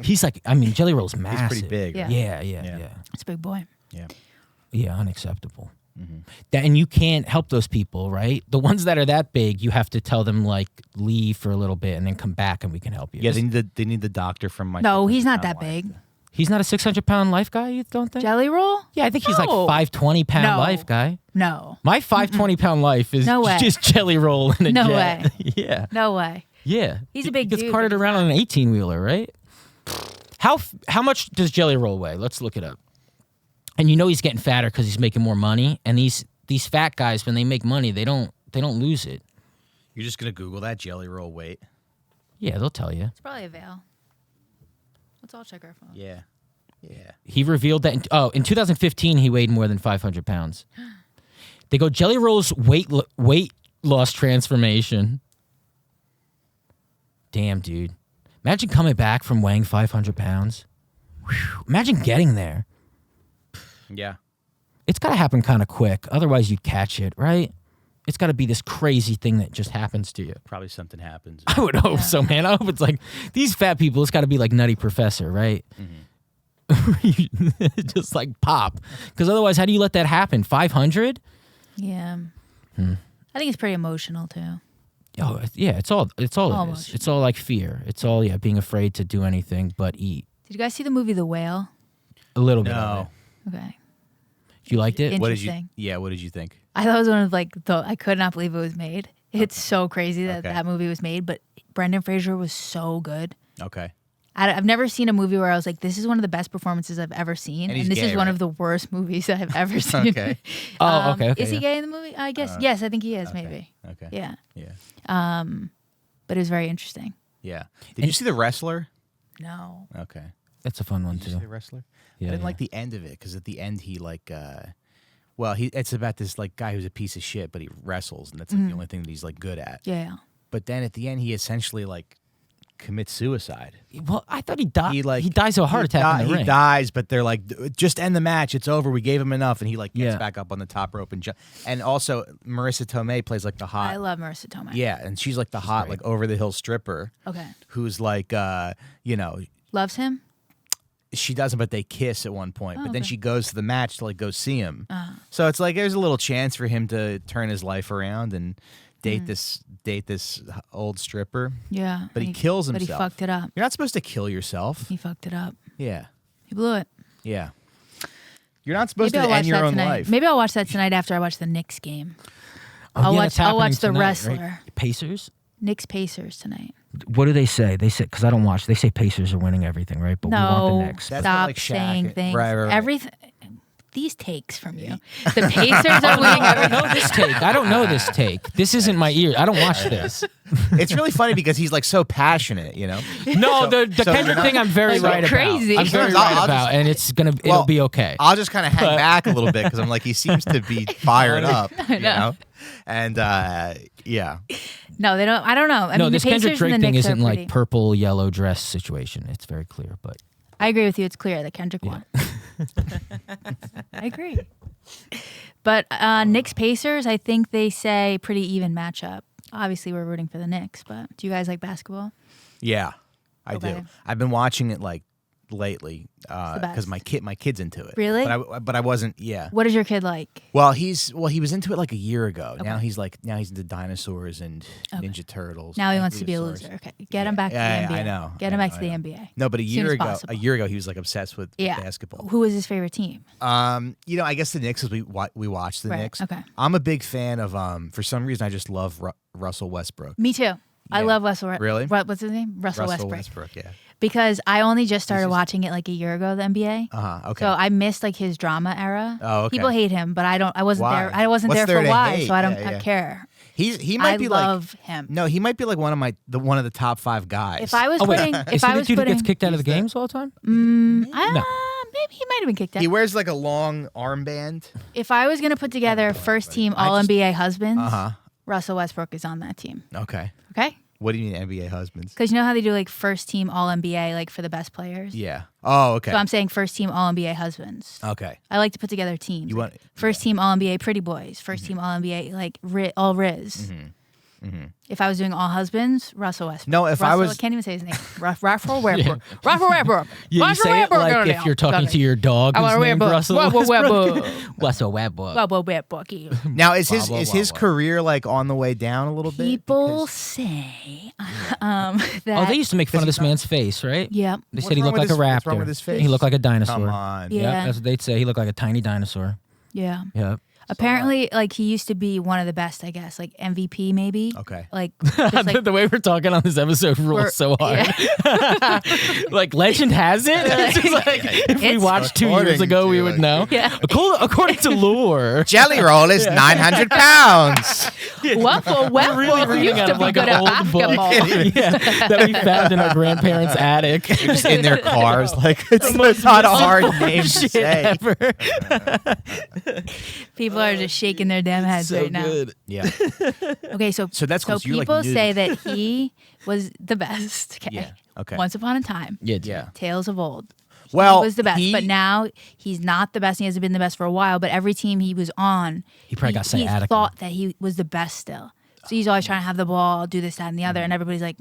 He's like, I mean, Jelly Roll's He's massive. pretty big. Yeah. right? Yeah. Yeah. It's a big boy. Yeah. Yeah, unacceptable. Mm-hmm. And you can't help those people, right? The ones that are that big, you have to tell them like leave for a little bit and then come back and we can help you. Yeah, they need the doctor from my. No, he's not 600 that pound big. life. He's not a 600-pound life guy, you don't think? Jelly roll? Yeah, I think he's like No. 520-pound No. life guy. No. My 520-pound life is No way. just Jelly Roll in a No jet. way. Yeah. No way. Yeah. He's a big He gets dude, carted but he's around on an 18-wheeler, right? How much does Jelly Roll weigh? Let's look it up. And you know he's getting fatter because he's making more money. And these fat guys, when they make money, they don't lose it. You're just gonna Google that jelly roll weight. Yeah, they'll tell you. It's probably a veil. Let's all check our phone. Yeah. Yeah. He revealed that in 2015 he weighed more than 500 pounds. They go Jelly Roll's weight loss transformation. Damn, dude. Imagine coming back from weighing 500 pounds. Whew. Imagine getting there. Yeah. It's got to happen kind of quick. Otherwise, you'd catch it, right? It's got to be this crazy thing that just happens to you. Probably something happens. I would hope so, man. I hope it's like these fat people, it's got to be like Nutty Professor, right? Just like pop. Because otherwise, how do you let that happen? 500? Yeah. I think it's pretty emotional too. Oh, yeah, it's all it is. Almost. It's all like fear. It's all, being afraid to do anything but eat. Did you guys see the movie The Whale? A little bit of No. it. Okay. You liked it? What did you? Interesting. Yeah. What did you think? I thought it was one of I could not believe it was made. It's so crazy that Okay. that movie was made, but Brendan Fraser was so good. Okay. I've never seen a movie where I was like, this is one of the best performances I've ever seen. And he's this gay, is one right? of the worst movies I've ever seen. Okay. Oh, okay. Is he yeah. gay in the movie? I guess. Yes, I think he is, maybe. Okay. Yeah. Yeah. But it was very interesting. Yeah. Did you see The Wrestler? No. Okay. That's a fun one, Did you see too. The Wrestler? Yeah, I didn't yeah. like the end of it because at the end he like, it's about this like guy who's a piece of shit, but he wrestles, and that's like the only thing that he's like good at. Yeah. But then at the end he essentially like commits suicide. Well, I thought he died. He like he dies of a heart he attack in the He ring. dies, but they're like, just end the match. It's over. We gave him enough, and he like gets Yeah. back up on the top rope and and also Marissa Tomei plays like the hot. I love Marissa Tomei. Yeah, and she's like the hot great. like over the hill stripper Okay. who's like Loves him? she doesn't, but they kiss at one point. But then okay. she goes to the match to like go see him. So it's like there's a little chance for him to turn his life around and date this old stripper. Yeah. But he kills But he himself. fucked it up. You're not supposed to kill yourself. He fucked it up. Yeah, He blew it. yeah. You're not supposed Maybe to I'll watch end your that own tonight. life. Maybe I'll watch that tonight after I watch the Knicks game. Oh, I'll yeah, watch. that's I'll happening watch The tonight, Wrestler. right? Pacers? Knicks Pacers tonight. What do they say? They say, because I don't watch. They say Pacers are winning everything, right? But we want No, the Knicks. That's stop what, like, Shaq saying and- things. right. Everything. These takes from you. The Pacers are winning I don't everything. know this take. I don't know this take. This isn't my ear. I don't watch this. It's really funny because he's like so passionate, you know. No, the so Kendrick you're not- thing I'm very Like, right crazy. about. I'm very I'll right about, just- and it'll Well, be okay. I'll just kind of hang back a little bit because I'm like, he seems to be fired up, you know. And yeah, No, they don't. I don't know. I No, mean, this the Kendrick Pacers and Drake the thing Knicks are isn't pretty. like purple yellow dress situation. It's very clear, but I agree with you. It's clear that Kendrick won. I agree. But Knicks Pacers, I think they say pretty even matchup. Obviously, we're rooting for the Knicks, but do you guys like basketball? yeah, I Okay. do. I've been watching it like lately the because best. my kid's into it. Really? But I wasn't. Yeah. What is your kid like? Well, he was into it like a year ago. Okay. Now he's into dinosaurs and Ninja Turtles. Now he and wants to be a Dinosaurs. loser. Okay, get him back Yeah, to the NBA. I know. Get him back to the NBA. No, but As soon as possible. a year ago, he was like obsessed with Yeah. basketball. Who is his favorite team? You know, I guess the Knicks is we watch the Right, Knicks. okay. I'm a big fan of for some reason I just love Russell Westbrook. Me too. I Yeah. love Russell. Really? What's his name? Russell Westbrook. yeah. Because I only just started watching it like a year ago, the NBA. Okay. So I missed like his drama era. Oh, okay. People hate him, but I wasn't Why? there. I wasn't What's there there for to why, hate? so I don't Yeah, yeah. care. he might I be love him. no, he might be like one of the top 5 guys. If I was oh wait, putting, is if he I the was dude that putting, gets kicked out of the games all the time? maybe No. he might have been kicked out. he wears like a long armband. If I was gonna put together first team All NBA husbands, Uh-huh. Russell Westbrook is on that team. Okay. Okay, What do you mean NBA husbands? because you know how they do like first team All NBA like for the best players. Yeah. Oh, okay. So I'm saying first team All NBA husbands. Okay. I like to put together teams. You want- first team All NBA pretty boys, 1st team All NBA like all Riz. If I was doing all husbands, Russell Westbrook. No, if I Russell, was- can't even say his name. Russell Westbrook. Russell Westbrook. Yeah, you Russell say it Westbrook. like if you're talking to your dog I who's wanna named Westbrook. Russell Westbrook. Russell Westbrook. Russell Westbrook. Now is Blah, blah, his blah. career like on the way down a little bit? People Because- say that. Oh, they used to make fun of this man's face, right? Yep. They What's said he wrong looked like with a his- raptor. what's wrong with his face? He looked like a dinosaur. Come on. Yeah. Yep, that's what they'd say. He looked like a tiny dinosaur. Yeah. Yep. Apparently, like he used to be one of the best, I guess, like MVP maybe. Okay. Like, just, like the way we're talking on this episode we're- rules so hard. yeah. Like legend has it. It's just like, if we It's- watched 2 years According ago, we to, would like- know. Yeah. According to lore. Jelly roll is 900 pounds. Waffle, waffle. Really reading used out to of be like good an at old book. basketball. Yeah, that we found in our grandparents' attic. Just in their cars, like it's not a hard name to Shit say. ever. People are just shaking their damn heads So right now. good. Yeah. Okay, so So that's cool. So you, like, people knew say this. that he was the best. Okay. Yeah. Okay. Once upon a time, Yeah. Yeah. tales of old. Well, He was the best, but now he's not the best. He hasn't been the best for a while. But every team he was on, He probably got he sciatica. thought that he was the best still. So he's always trying to have the ball, do this, that, and the other, and everybody's like,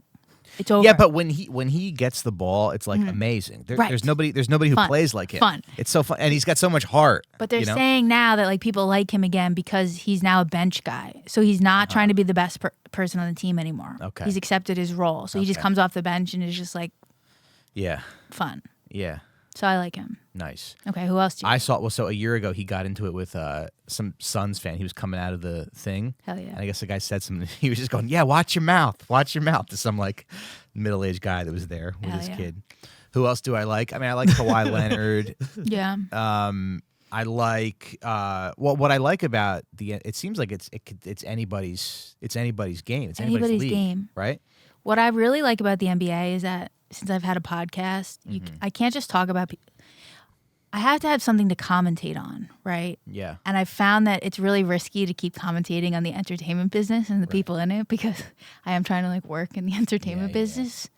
"It's over." Yeah, but when he gets the ball, it's like amazing. Right. There's nobody who Fun. plays like him. Fun. It's so fun, and he's got so much heart. But they're you know? saying now that like people like him again because he's now a bench guy. So he's not trying to be the best person on the team anymore. Okay. He's accepted his role. So he just Okay. comes off the bench and is just like Yeah, fun. yeah, So I like him. nice. Okay, who else do you I saw so a year ago he got into it with some Suns fan. He was coming out of the thing. Hell yeah. And I guess the guy said something. He was just going, "Yeah, watch your mouth to some like middle-aged guy that was there with Hell his yeah. kid. Who else do I like? I mean, I like Kawhi Leonard. Yeah. I like what I like about it seems like it's anybody's game. It's Anybody's league, game. right? What I really like about the NBA is that since I've had a podcast, I can't just talk about I have to have something to commentate on, right? Yeah. And I've found that it's really risky to keep commentating on the entertainment business and the people in it because I am trying to like work in the entertainment Yeah, yeah. business,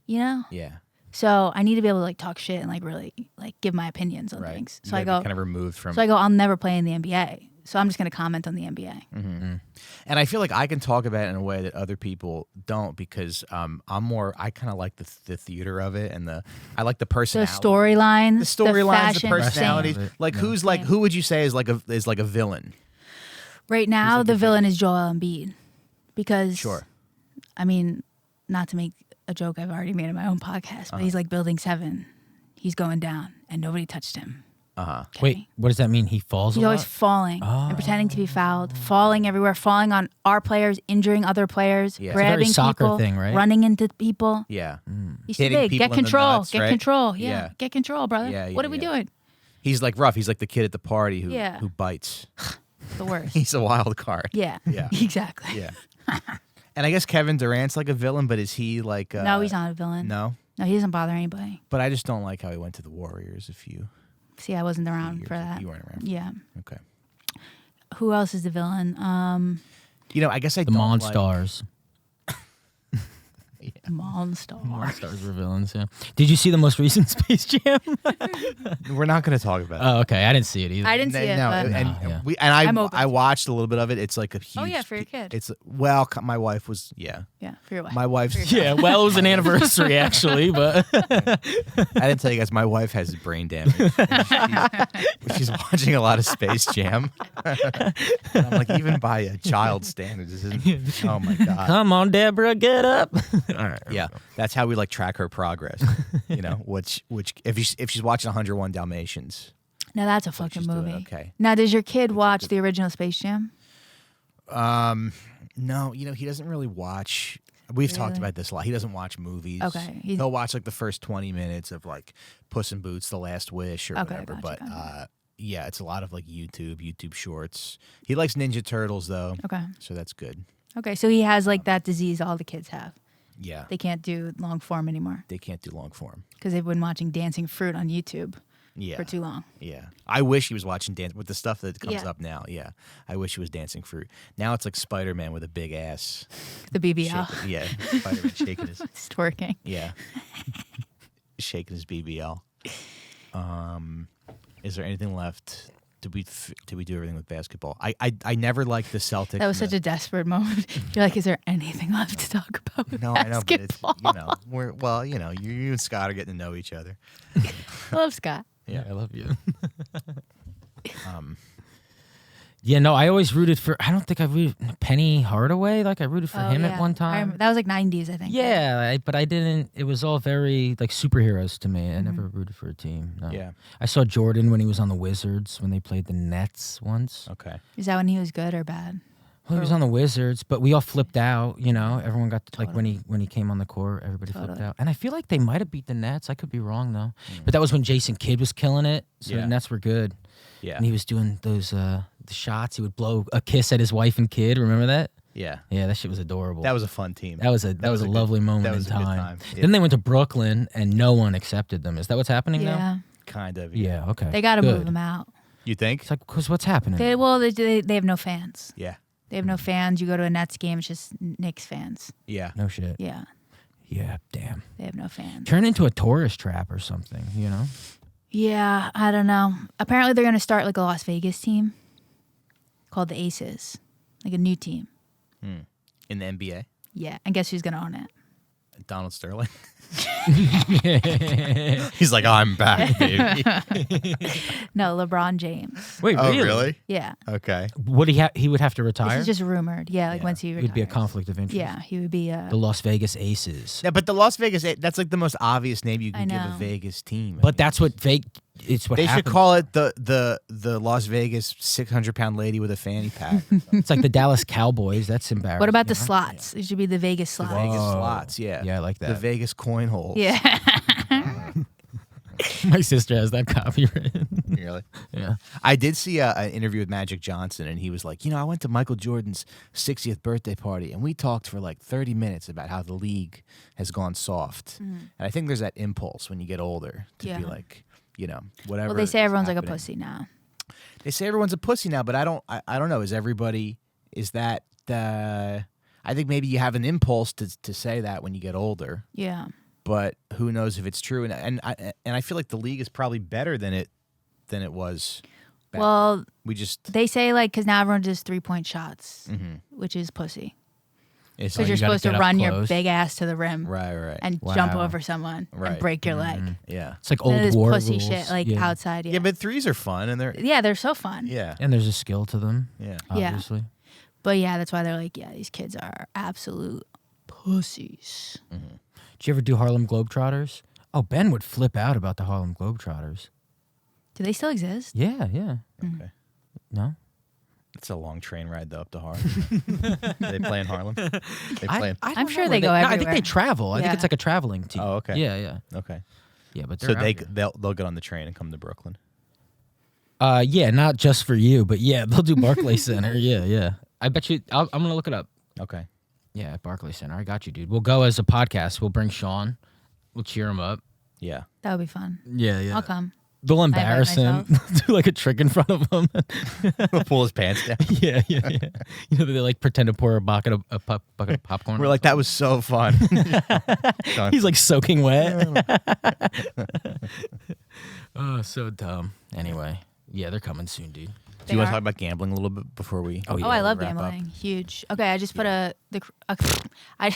you know? Yeah. So I need to be able to like talk shit and like really like give my opinions on Right. things. You So I gotta go, be kind of removed from. I'll never play in the NBA. So I'm just going to comment on the NBA. And I feel like I can talk about it in a way that other people don't because I kind of like the theater of it and I like the The personality. storylines, The storylines, the fashion, personalities. same. Like Yeah. who's like Same. who would you say is like a villain? Right now, like the the villain is Joel Embiid because, Sure. I mean, not to make a joke I've already made in my own podcast, but he's like Building 7. He's going down, and nobody touched him. Okay? Wait, what does that mean? He falls He's a always lot? falling and pretending to be fouled, falling everywhere, falling on our players, injuring other players, Yeah. It's a very grabbing soccer people, thing, right? running into people. Yeah. He's too Hitting big. people Get in the control. nuts, Get right? control. Yeah. Yeah. Get control, brother. Yeah, What yeah, are we yeah. doing? He's like rough. He's like the kid at the party who Yeah. bites. The worst. He's a wild card. Yeah. Yeah. Exactly. Yeah. And I guess Kevin Durant's like a villain, but is he like? No, he's not a villain. No, No, he doesn't bother anybody. but I just don't like how he went to the Warriors. See, I wasn't around years for ago. that. You weren't around. Yeah. Okay. Who else is the villain? I guess I The don't Monstars. Monster. Monstars were villains, yeah. Did you see the most recent Space Jam? We're not going to talk about it. Oh, okay. I didn't see it either. I didn't see it. No, but and yeah. I'm open I to it. watched a little bit of it. It's like a huge. Oh, yeah, for your kid. It's my wife was yeah, for your wife. My wife's. Yeah, well, it was an anniversary, actually, but... I didn't tell you guys. My wife has brain damage. She's watching a lot of Space Jam. And I'm like, even by a child's standards, this isn't. Oh my god. Come on, Deborah, get up. All right. Yeah, that's how we like track her progress. Which if she's watching 101 Dalmatians. Now that's a like fucking she's doing movie. okay. Now, does your kid watch the original Space Jam? No, he doesn't really watch. We've talked Really? about this a lot. He doesn't watch movies. Okay. He'll watch like the first 20 minutes of like Puss in Boots: The Last Wish or Okay, whatever. gotcha, But yeah, it's a lot of like YouTube Shorts. He likes Ninja Turtles though. Okay. So that's good. Okay, so he has like that disease all the kids have. Yeah. They can't do long form anymore They can't do long form. because they've been watching Dancing Fruit on YouTube Yeah. for too long. Yeah. I wish he was watching Dance with the stuff that comes Yeah. up now. Yeah. I wish he was Dancing Fruit. Now it's like Spider-Man with a big ass. The BBL. Yeah. Spider-Man shaking his. It's twerking. Yeah. Shaking his BBL. Is there anything left? Did we do everything with basketball? I never liked the Celtics. That was such a desperate moment. You're like, is there anything left to talk about with No, I know, but it's basketball? you and Scott are getting to know each other. I love Scott. Yeah, I love you. Yeah, no, I always rooted for... I don't think I rooted... Penny Hardaway? Like, I rooted for him yeah. at one I time. remember- that was like 90s, I think. Yeah, but I didn't... It was all very, like, superheroes to me. I never rooted for a team. No. Yeah. I saw Jordan when he was on the Wizards, when they played the Nets once. Okay. Is that when he was good or bad? Well, he was on the Wizards, but we all flipped out, Everyone got... Like, when he came on the court, everybody flipped Totally. out. And I feel like they might have beat the Nets. I could be wrong, though. But that was when Jason Kidd was killing it, so Yeah. the Nets were good. Yeah. And he was doing those the shots. He would blow a kiss at his wife and kid. Remember that? Yeah. Yeah, that shit was adorable. That was a fun team. That was a was a good- lovely moment that was in a good time. time. Yeah. Then they went to Brooklyn and no one accepted them. Is that what's happening now? Yeah. Kind of. Yeah. Okay. They got to Good. move him out. You think? It's like, cause what's happening? They have no fans. Yeah. They have no fans. You go to a Nets game, it's just Knicks fans. Yeah. No shit. Yeah. Yeah. Damn. They have no fans. Turn into a tourist trap or something. Yeah, I don't know. Apparently, they're going to start like a Las Vegas team called the Aces, like a new team. In the NBA, Yeah, and guess who's going to own it? Donald Sterling. He's like, I'm back, baby. No, LeBron James. Wait, Oh, really? really? Yeah, Okay. Would he would have to this retire? is just rumored. Yeah, like Yeah. once he It retires. would be a conflict of interest. Yeah, he would be. The Las Vegas Aces. Yeah, but the Las Vegas, that's like the most obvious name you I can give a know. Vegas team. I But mean, that's what it's what they should happens. call it the Las Vegas 600-pound lady with a fanny pack. It's like the Dallas Cowboys. That's embarrassing. What about the you know? slots? It should be the Vegas slots. Vegas Whoa. slots, yeah. Yeah, I like The that. Vegas coin hole. Yeah. My sister has that copyright. Really? Yeah. I did see an interview with Magic Johnson, and he was like, I went to Michael Jordan's 60th birthday party, and we talked for like 30 minutes about how the league has gone soft. And I think there's that impulse when you get older to Yeah. be like, whatever. Well, they say is everyone's like a happening. pussy now. They say everyone's a pussy now, but I don't know. Is that I think maybe you have an impulse to say that when you get older, Yeah. but who knows if it's true? And I feel like the league is probably better than it was. Back. Well, we just they say like because now everyone does 3-point shots, Mm-hmm. which is pussy. it's Because you you're gotta supposed to get up run your close. big ass to the rim right. and jump Wow. over someone Right. and break your leg. Yeah. It's like None old of this war pussy rules. shit like yeah. outside. Yeah, but threes are fun, and they're yeah, they're so fun. yeah. And there's a skill to them. Yeah. Yeah. Obviously. But yeah, that's why they're like, yeah, these kids are absolute pussies. Did you ever do Harlem Globetrotters? Oh, Ben would flip out about the Harlem Globetrotters. Do they still exist? Yeah. Okay. No. It's a long train ride though up to Harlem. They play in Harlem. They play. I'm sure they they go No, I think everywhere. they travel. I think Yeah. it's like a traveling team. Oh, okay. Yeah. Okay. Yeah, but So they're out there. they'll get on the train and come to Brooklyn. Yeah, not just for you, but yeah, they'll do Barclays Center. Yeah. I bet you. I'm gonna look it up. Okay. Yeah, Barclays Center. I got you, dude. We'll go as a podcast. We'll bring Sean. We'll cheer him up. Yeah. That would be fun. Yeah. I'll come. They'll embarrass him. Do like a trick in front of him. He'll pull his pants down. yeah. You know, they like pretend to pour a bucket of popcorn. We're like, that was so fun. He's like soaking wet. Oh, so dumb. Anyway, yeah, they're coming soon, dude. Do you want to talk about gambling a little bit before we? Oh, yeah. I love wrap up? gambling. Huge. Okay, I just put I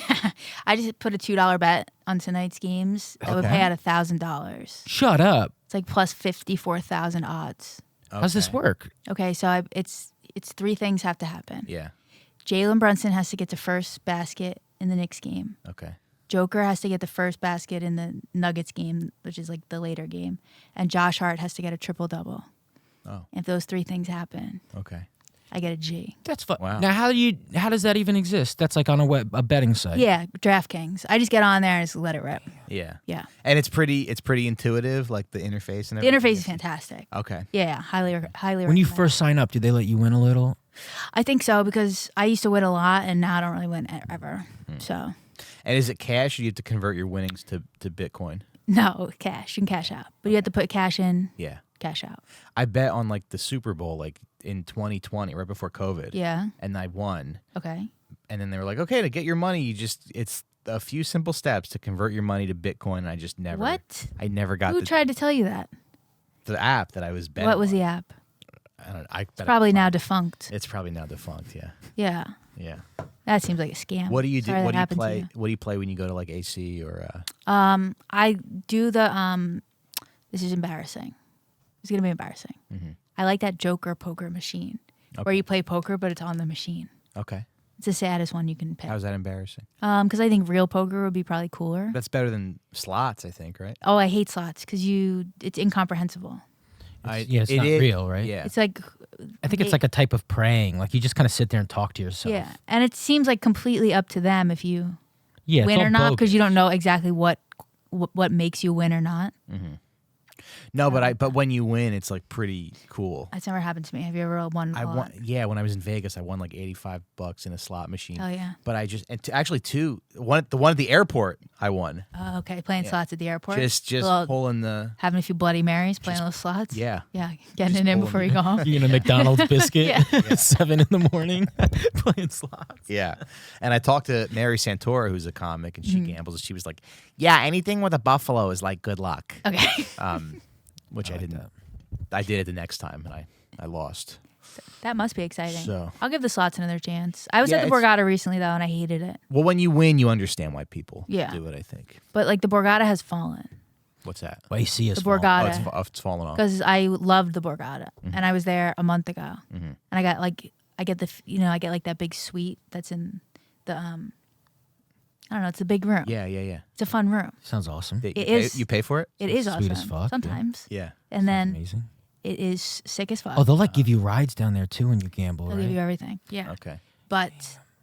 just put a $2 bet on tonight's games that would Okay. pay out $1,000. Shut up. It's like plus 54,000 odds. How's this Okay. work? Okay, so it's 3 things have to happen. Yeah. Jalen Brunson has to get the first basket in the Knicks game. Okay. Joker has to get the first basket in the Nuggets game, which is like the later game, and Josh Hart has to get a triple-double. Oh. If those 3 things happen, Okay. I get a G. That's fun. Wow. Now, how does that even exist? That's like on a betting site. Yeah, DraftKings. I just get on there and just let it rip. Yeah. Yeah. And it's pretty intuitive, like the interface and The everything. interface is fantastic. Okay. Yeah, highly When you recommend. first sign up, do they let you win a little? I think so because I used to win a lot and now I don't really win ever. Hmm. So And is it cash, or you have to convert your winnings to Bitcoin? no, cash. You can cash out, but you have to put cash in, Yeah. cash out. I bet on like the Super Bowl, like in 2020, right before COVID. Yeah. And I won. Okay. And then they were like, okay, to get your money, it's a few simple steps to convert your money to Bitcoin. And I just never. What? I never got Who tried to tell you that? the app that I was betting. What was on. the app? I don't know. I bet Probably it's now fine. defunct. It's probably now defunct. Yeah. Yeah. Yeah. That seems like a scam. What do you do? Sorry What that do you happened to play? you. What do you play when you go to like AC or? I do the this is embarrassing. It's gonna be embarrassing. I like that Joker poker machine where Okay. you play poker but it's on the machine. Okay. It's the saddest one you can pick. How's that embarrassing? Because I think real poker would be probably cooler. That's better than slots, I think, right? Oh, I hate slots because it's incomprehensible. It's It not is- real, right? Yeah. It's like I think it's like a type of praying. Like you just kind of sit there and talk to yourself. yeah, and it seems like completely up to them if you Yeah. win or not because you don't know exactly what makes you win or not. No, but when you win, it's like pretty cool. That's never happened to me. Have you ever won? I a won. lot? Yeah, when I was in Vegas, I won like $85 in a slot machine. Oh yeah. But I just actually the one at the airport I won. Oh, okay, playing slots at the airport. Just Little- pulling the having a few Bloody Marys, playing those slots. yeah. Yeah, getting Just it in pulling before you the- go home. Eating a McDonald's biscuit at 7 a.m. playing slots. Yeah. And I talked to Mary Santora, who's a comic, and she Mm-hmm. gambles, and she was like, "Yeah, anything with a buffalo is like good luck." Okay, Which I like didn't. that. I did it the next time, and I lost. that must be exciting. So- I'll give the slots another chance. I was Yeah, at the it's- Borgata recently though, and I hated it. Well, when you win, you understand why people Yeah. do it. I think. But like the Borgata has fallen What's that? Well, you see us. The fall. Borgata. It's fallen off. because I loved the Borgata, Mm-hmm. and I was there a month ago, and I got like I get that big suite that's in the I don't know. It's a big room. Yeah. It's a fun room. Sounds awesome. You It pay- is- You pay for it? It is Sweet awesome. as fuck, yeah. Sometimes, Yeah. and then Amazing. it is sick as fuck. Oh, they'll like give you rides down there too when you gamble, They'll right? give you everything. Yeah. Okay. But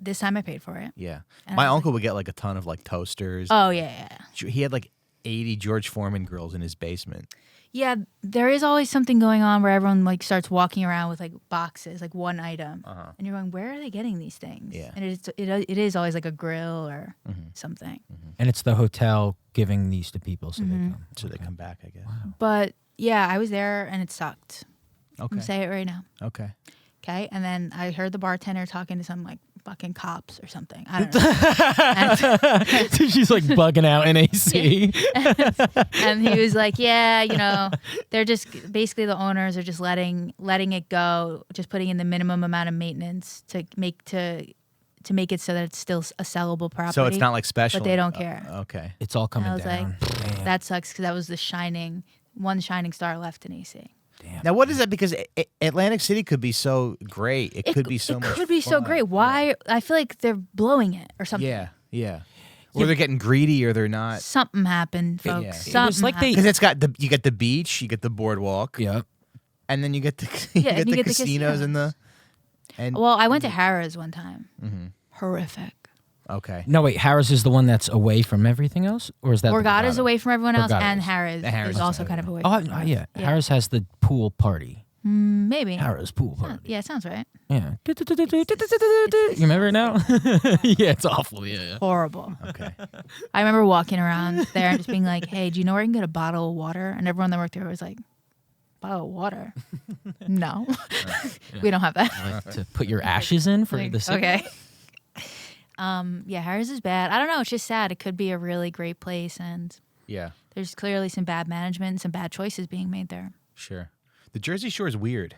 this time I paid for it. Yeah. And My I was uncle would get like a ton of like toasters. Oh yeah. He had like 80 George Foreman grills in his basement. Yeah, there is always something going on where everyone like starts walking around with like boxes, like one item, and you're going, "Where are they getting these things?" Yeah. And it is always like a grill or something. And it's the hotel giving these to people so they Mm-hmm. come. So they come back, I guess. But yeah, I was there and it sucked. I'm Okay. gonna say it right now. Okay. Okay, and then I heard the bartender talking to some like fucking cops or something. I don't know. She's like bugging out in AC. And he was like, "Yeah, they're just basically the owners are just letting it go, just putting in the minimum amount of maintenance to make it so that it's still a sellable property." So it's not like special. but they don't care. Okay. It's all coming I was down. Damn. That sucks because that was the one shining star left in AC. Now, what is that? Because Atlantic City could be so great. It could be so much It could be so fun. great. Why? I feel like they're blowing it or something. Yeah. Yeah. Or they're getting greedy, or they're not. Something happened, folks. Yeah. It Something was like happened. Because it's got you get the beach, you get the boardwalk, Yeah. and then you get the you Yeah, get and the you get the casinos and the. And Well, I went to Harrah's one time. Horrific. okay. No, wait. Harris is the one that's away from everything else, or is that? the Borgata's Borgata? away from everyone else, Borgata and is. Harrah's Harrah's is also is, kind of away Oh, from everyone yeah. else. Harris has the pool party. Maybe. Harris pool party. Yeah, sounds right. Yeah. You remember it now? Yeah, it's awful. Yeah. Horrible. Okay. I remember walking around there and just being like, hey, do you know where I can get a bottle of water? And everyone that worked there was like, bottle of water? No. We don't have that. Like to put your ashes in for Like, the city. okay. Yeah, Harris is bad. I don't know. It's just sad. It could be a really great place, and Yeah. there's clearly some bad management and some bad choices being made there. Sure. The Jersey Shore is weird.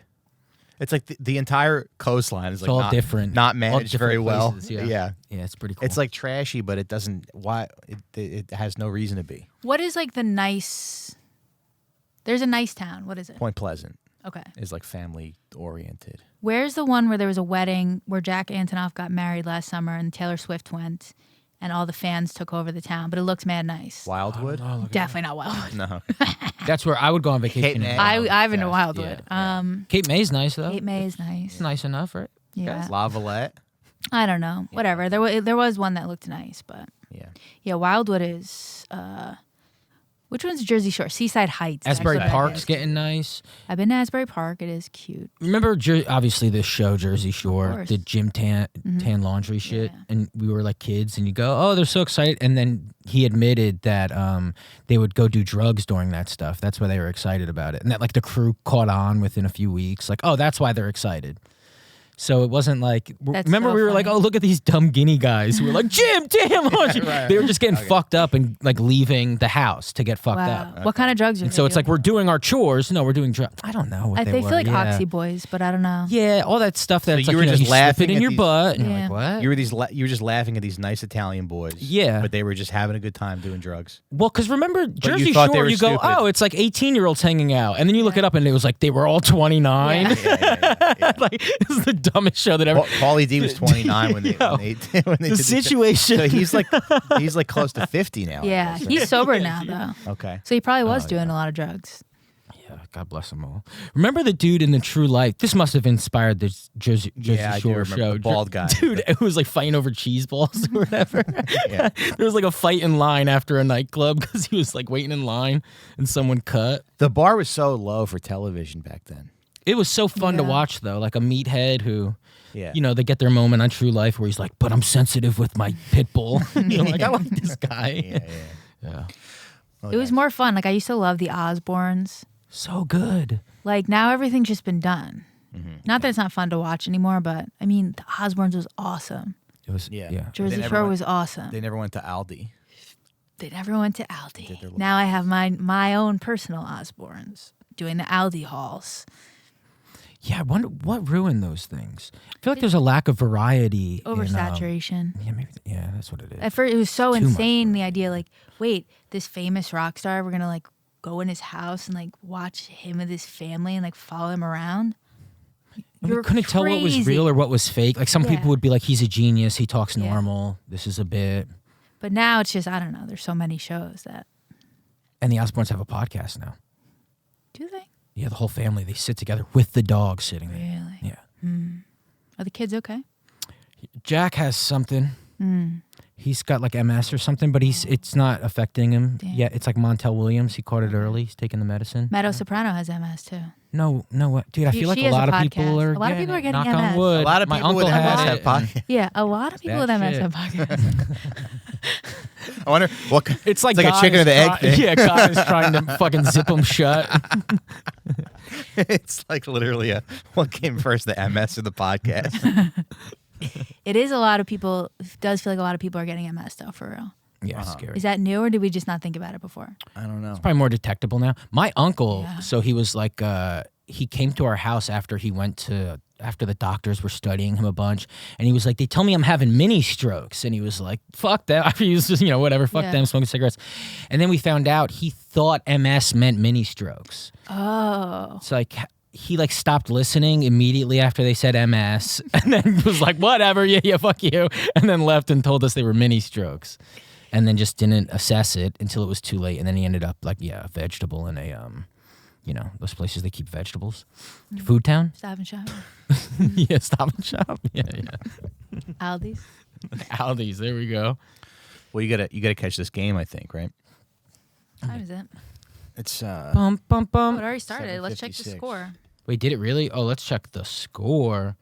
It's like the entire coastline is like all not, different. not All managed different very well. places, yeah. yeah. Yeah, it's pretty cool. It's like trashy, but it doesn't. Why it has no reason to be. What is like the nice? There's a nice town. What is it? Point Pleasant Okay. is like family oriented. Where's the one where there was a wedding where Jack Antonoff got married last summer and Taylor Swift went, and all the fans took over the town, but it looks mad nice. Wildwood? Definitely not Wildwood. No. That's where I would go on vacation. Cape May. I've been to Yeah, Wildwood. yeah. Cape May's nice though. Cape May is nice. It's nice enough, right? Yeah. La Valette? I don't know. Whatever. There was one that looked nice, but Yeah. yeah, Wildwood is. Which one's Jersey Shore? Seaside Heights. Asbury That's what I Park's think. getting nice. I've been to Asbury Park. It is cute. Remember, obviously, this show, Jersey Shore, course. the Jim Tan laundry shit, Yeah. and we were like kids, and you go, oh, they're so excited, and then he admitted that they would go do drugs during that stuff. That's why they were excited about it, and that like the crew caught on within a few weeks. Like, oh, that's why they're excited. So it wasn't like That's remember so we were like, funny. oh, look at these dumb guinea guys who were like Jim, damn, laundry. They were just getting fucked up and like leaving the house to get fucked Wow. up. What kind of drugs are And they so it's like doing? we're doing our chores. No, we're doing drugs. I don't know what They were. feel like yeah. Oxy Boys, but I don't know. Yeah, all that stuff that's So like, you were just you slip laughing it in at your these- butt. And Yeah. you're like, what? You were just laughing at these nice Italian boys. Yeah. But they were just having a good time doing drugs. Well, because remember, Jersey thought they Shore, were you go, stupid. oh, it's like 18-year-olds hanging out. And then you look it up and it was like they were all 29. Yeah. Like, this is the dumbest show that ever. Paulie D was 29 when they Yo, when they the did show. situation. So he's like close to 50 now. I Yeah, guess, he's sober now though, Okay. so he probably was doing a lot of drugs. Yeah, God bless them all. Remember the dude in the True Life? This must have inspired the Jersey Yeah, I do Shore remember show. the bald guy. Dude, it was like fighting over cheese balls or whatever. Yeah. There was like a fight in line after a nightclub because he was like waiting in line and someone cut. The bar was so low for television back then. It was so fun to Yeah. watch though, like a meathead who, Yeah. you know, they get their moment on True Life where he's like, "But I'm sensitive with my pit bull." You're like, I like this guy. Yeah. Yeah, It was more fun. Like I used to love the Osbournes. so good. Like now everything's just been done. Mm-hmm. Not that it's not fun to watch anymore, but I mean the Osbournes was awesome. It was Yeah. yeah. Jersey never Shore went- was awesome. They never went to Aldi. They never went to Did their Aldi. little- Now I have my own personal Osbournes doing the Aldi hauls. Yeah, I wonder what ruined those things. I feel like there's a lack of variety. in, Oversaturation. yeah, maybe. Yeah, that's what it is. At first, it was so Too much insane. The idea, like, wait, this famous rock star, we're gonna like go in his house and like watch him with his family and like follow him around. We You're couldn't tell what was crazy. real or what was fake. Like some Yeah. people would be like, "He's a genius. He talks Yeah. normal. This is a bit." But now it's just I don't know. There's so many shows that And the Osbournes have a podcast now. do they Yeah, the whole family, they sit together with the dog sitting there. really? Yeah. Are the kids okay? Jack has something. Hmm. He's got like MS or something, but it's not affecting him. Damn. Yeah, it's like Montel Williams. He caught it early. He's taking the medicine. Meadow Soprano has MS too. No, what? Dude, I She- feel like she a has a lot of podcast. people are A lot of people are getting knock on MS. wood. A lot of My people uncle with had MS it, have and podcasts. Yeah, a lot of people That with MS shit. have podcasts. I wonder what. It's like a God chicken is or the egg try- thing. Yeah, God is trying to fucking zip them shut. It's like literally what came first, the MS or the podcast? It is a lot of people. It does feel like a lot of people are getting MS though, for real. Yeah, it's scary. Is that new or did we just not think about it before? I don't know. Probably more detectable now. My uncle, Yeah. so he was like, he came to our house after the doctors were studying him a bunch, and he was like, they tell me I'm having mini strokes, and he was like, fuck that. He was just, whatever, fuck Yeah. them, smoking cigarettes. And then we found out he thought MS meant mini strokes. Oh, It's like, he like stopped listening immediately after they said MS, and then was like, whatever, yeah, fuck you, and then left and told us they were mini strokes. and then just didn't assess it until it was too late, and then he ended up like a vegetable in a those places they keep vegetables. Food Town. Stop and Shop. Yeah, Stop and Shop. Yeah. Aldi's. Aldi's. There we go. Well, you gotta catch this game, I think, right? What time is it? It's Bum bum Oh, bum. it already started. Let's check the 7:56. score. Wait, did it really? Oh, let's check the score.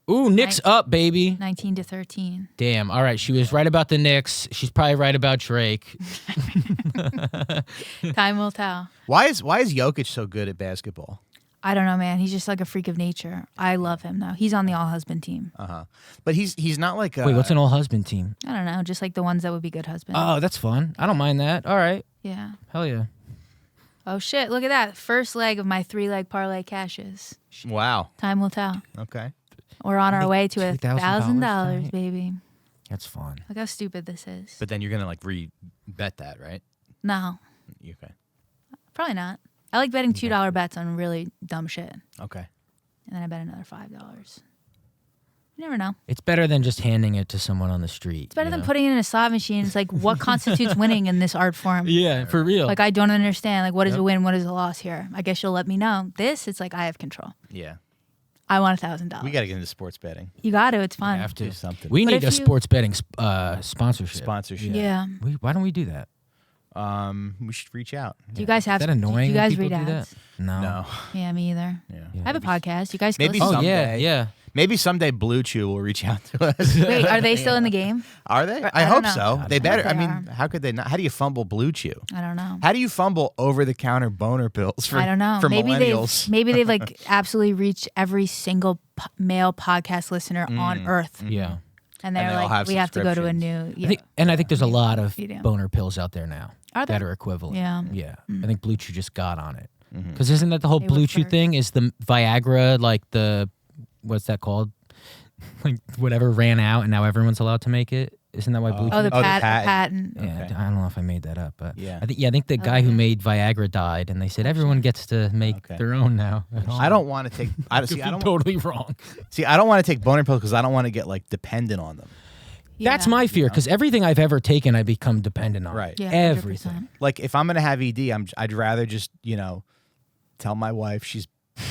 Ooh, Knicks up, baby. 19-13. Damn. All right, she was right about the Knicks. She's probably right about Drake. Time will tell. why is Jokic so good at basketball? I don't know, man. He's just like a freak of nature. I love him though. He's on the all husband team. But he's not like Wait, what's an old husband team? I don't know, just like the ones that would be good husbands. Oh, that's fun. I don't mind that. All right. Yeah. Hell yeah. Oh shit! Look at that. First leg of my 3-leg parlay cashes. Wow. Time will tell. Okay. We're on our way to $2,000 $1,000, tonight. baby. That's fun. Look how stupid this is. But then you're gonna like bet that, right? No, Okay. probably not. I like betting $2 bets on really dumb shit, and Okay. then I bet another $5. You never know. It's better than just handing it to someone on the street. It's better than putting it in a slot machine. It's like, what constitutes winning in this art form? Yeah, for real. Like, I don't understand. Like, what is a win? What is a loss here? I guess you'll let me know. This, it's like I have control. Yeah. I want $1,000. We gotta get into sports betting. You got to. It's fun. We have to. Do something. We But need if a you- sports betting sponsorship. Sponsorship. Yeah. Why don't we do that? We should reach out. Do you guys have? Is that annoying? Do you when guys people read do ads? that? No. No. Yeah, me either. Yeah. I have a podcast. You guys can Maybe listen. Oh yeah, Someday. yeah. Maybe someday Blue Chew will reach out to us. Wait, are they still in the game? Are they? I I don't hope know. so. I They hope better. they I mean, are. how could they not? How do you fumble Blue Chew? I don't know. How do you fumble over-the-counter boner pills for I don't know. for Maybe millennials? they've like absolutely reached every single male podcast listener on Earth, Yeah. and they're they all like, have we have to go to a subscriptions. new. Yeah. I think there's a lot of You do. boner pills out there now Are there? that are equivalent. Yeah. Yeah. I think Blue Chew just got on it. Because isn't that the whole They were Blue Chew first. thing? Is the Viagra like what's that called? Like whatever ran out and now everyone's allowed to make it? Isn't that why Blue Chew? Oh, the Oh, the patent. Yeah, Okay. I don't know if I made that up, but Yeah. I think the guy who yeah. made Viagra died, and they said everyone gets to make Okay. their own now. I don't want to take. I Could see. be I don't. totally wrong. See, I don't want to take boner pills because I don't want to get like dependent on them. That's Yeah. my fear, because everything I've ever taken, I become dependent on. Right. Yeah, Everything. 100%. Like if I'm gonna have ED, I'd rather just tell my wife she's.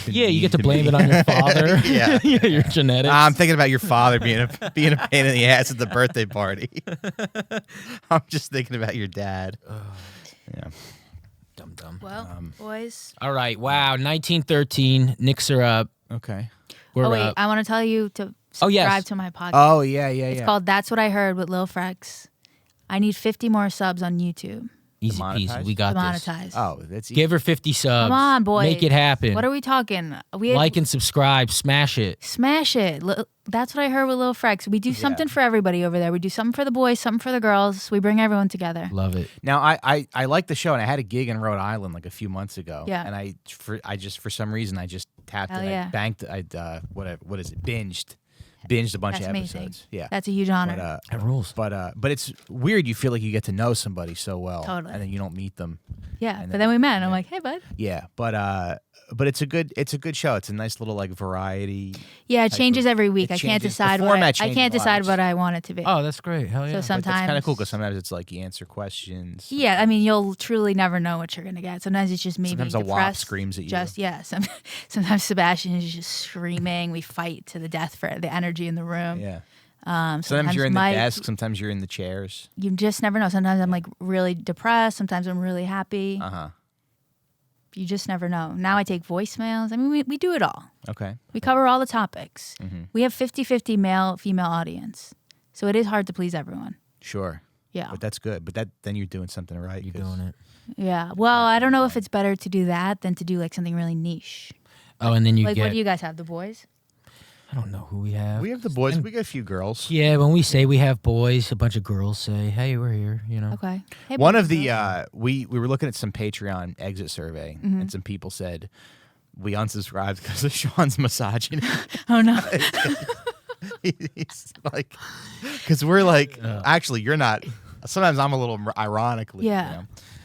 been Yeah, you mean get to blame me. it on your father. Yeah. your genetics. I'm thinking about your father being a pain in the ass at the birthday party. I'm just thinking about your dad. Yeah. Dumb. Well, boys. All right. Wow. 1913. Knicks are up. Okay. We're Oh wait, up. I want to tell you to Oh, yes. subscribe to my podcast. Oh yeah. It's called That's What I Heard with Lil Frex. I need 50 more subs on YouTube. Easy Demonetized? peasy. We got this. Demonetized. Oh, that's Give her 50 subs. Come on, boys. Make it happen. What are we talking? Like and subscribe. Smash it. Smash it. That's what I heard with Lil Frex. We do something for everybody over there. We do something for the boys, something for the girls. We bring everyone together. Love it. Now I like the show, and I had a gig in Rhode Island like a few months ago. Yeah. And I for some reason I just tapped Hell it. yeah. I banked. What is it? Binged a bunch That's of amazing. episodes. Yeah. That's a huge honor. That rules. But it's weird. You feel like you get to know somebody so well, Totally. and then you don't meet them. yeah, and but then we met, and I'm like, hey, bud. Yeah, but it's a good show. It's a nice little like variety. Yeah, it Type changes of- every week. it I can't changes- the decide format I changes can't a lot. decide what I want it to be. Oh, that's great. Hell yeah. So But sometimes it's kind of cool because sometimes it's like you answer questions. Yeah, I mean, you'll truly never know what you're gonna get. Sometimes it's just me Sometimes being a WAP depressed. screams at you. Just sometimes Sebastian is just screaming. We fight to the death for the energy in the room. Yeah. Sometimes you're in the Mike- desk. Sometimes you're in the chairs. You just never know. Sometimes I'm like really depressed. Sometimes I'm really happy. Uh-huh. You just never know. Now I take voicemails. I mean, we do it all. Okay. We cover all the topics. Mm-hmm. We have 50-50 male-female audience. So it is hard to please everyone. Sure. Yeah. But that's good. But then you're doing something right. You're 'cause- doing it. Yeah. Well, I don't know if it's better to do that than to do like something really niche. Oh, and then you Like, get. what do you guys have? The boys? I don't know who we have. We have the boys. We got a few girls. Yeah, when we say we have boys, a bunch of girls say, "Hey, we're here." You know. Okay. Hey, One boys, of the girls. we were looking at some Patreon exit survey, Mm-hmm. and some people said we unsubscribed because of Sean's misogyny. Oh no. He's like, because we're like, actually, you're not. Sometimes I'm a little ironically. Yeah.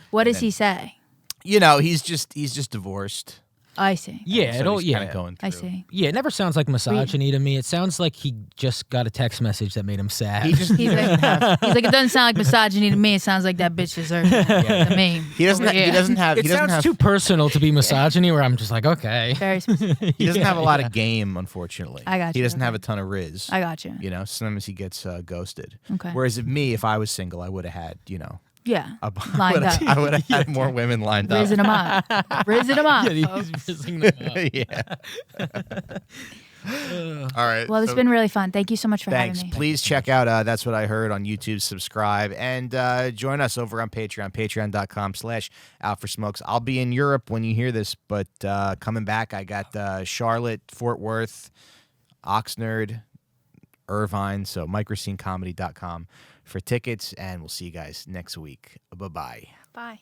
What does he say? You know, he's just divorced. I see. Yeah, So it he's kinda yeah. going through. I see. Yeah, it never sounds like misogyny to me. It sounds like he just got a text message that made him sad. He just He's like, it doesn't sound like misogyny to me. It sounds like that bitch deserves it to me. He doesn't. Over He here. doesn't have. it He doesn't sounds have. too personal to be misogyny, where I'm just like, okay. Very specific. He doesn't have a lot of game, unfortunately. I got He you, doesn't have okay. a ton of riz. I got you. You know, sometimes he gets ghosted. Okay. Whereas if I was single, I would have had, Yeah. I Lined up. I would have had more women lined up. Rizzing them up. Rizzing them up. Yeah, folks. he's rizzing them up. Yeah. All right. Well, it's so been really fun. Thank you so much for thanks. having me. Please check out That's What I Heard on YouTube. Subscribe and join us over on Patreon. Patreon.com/OutForSmokes. I'll be in Europe when you hear this, but coming back, I got Charlotte, Fort Worth, Oxnard, Irvine. So MikeRacineComedy.com for tickets, and we'll see you guys next week. Bye-bye. Bye.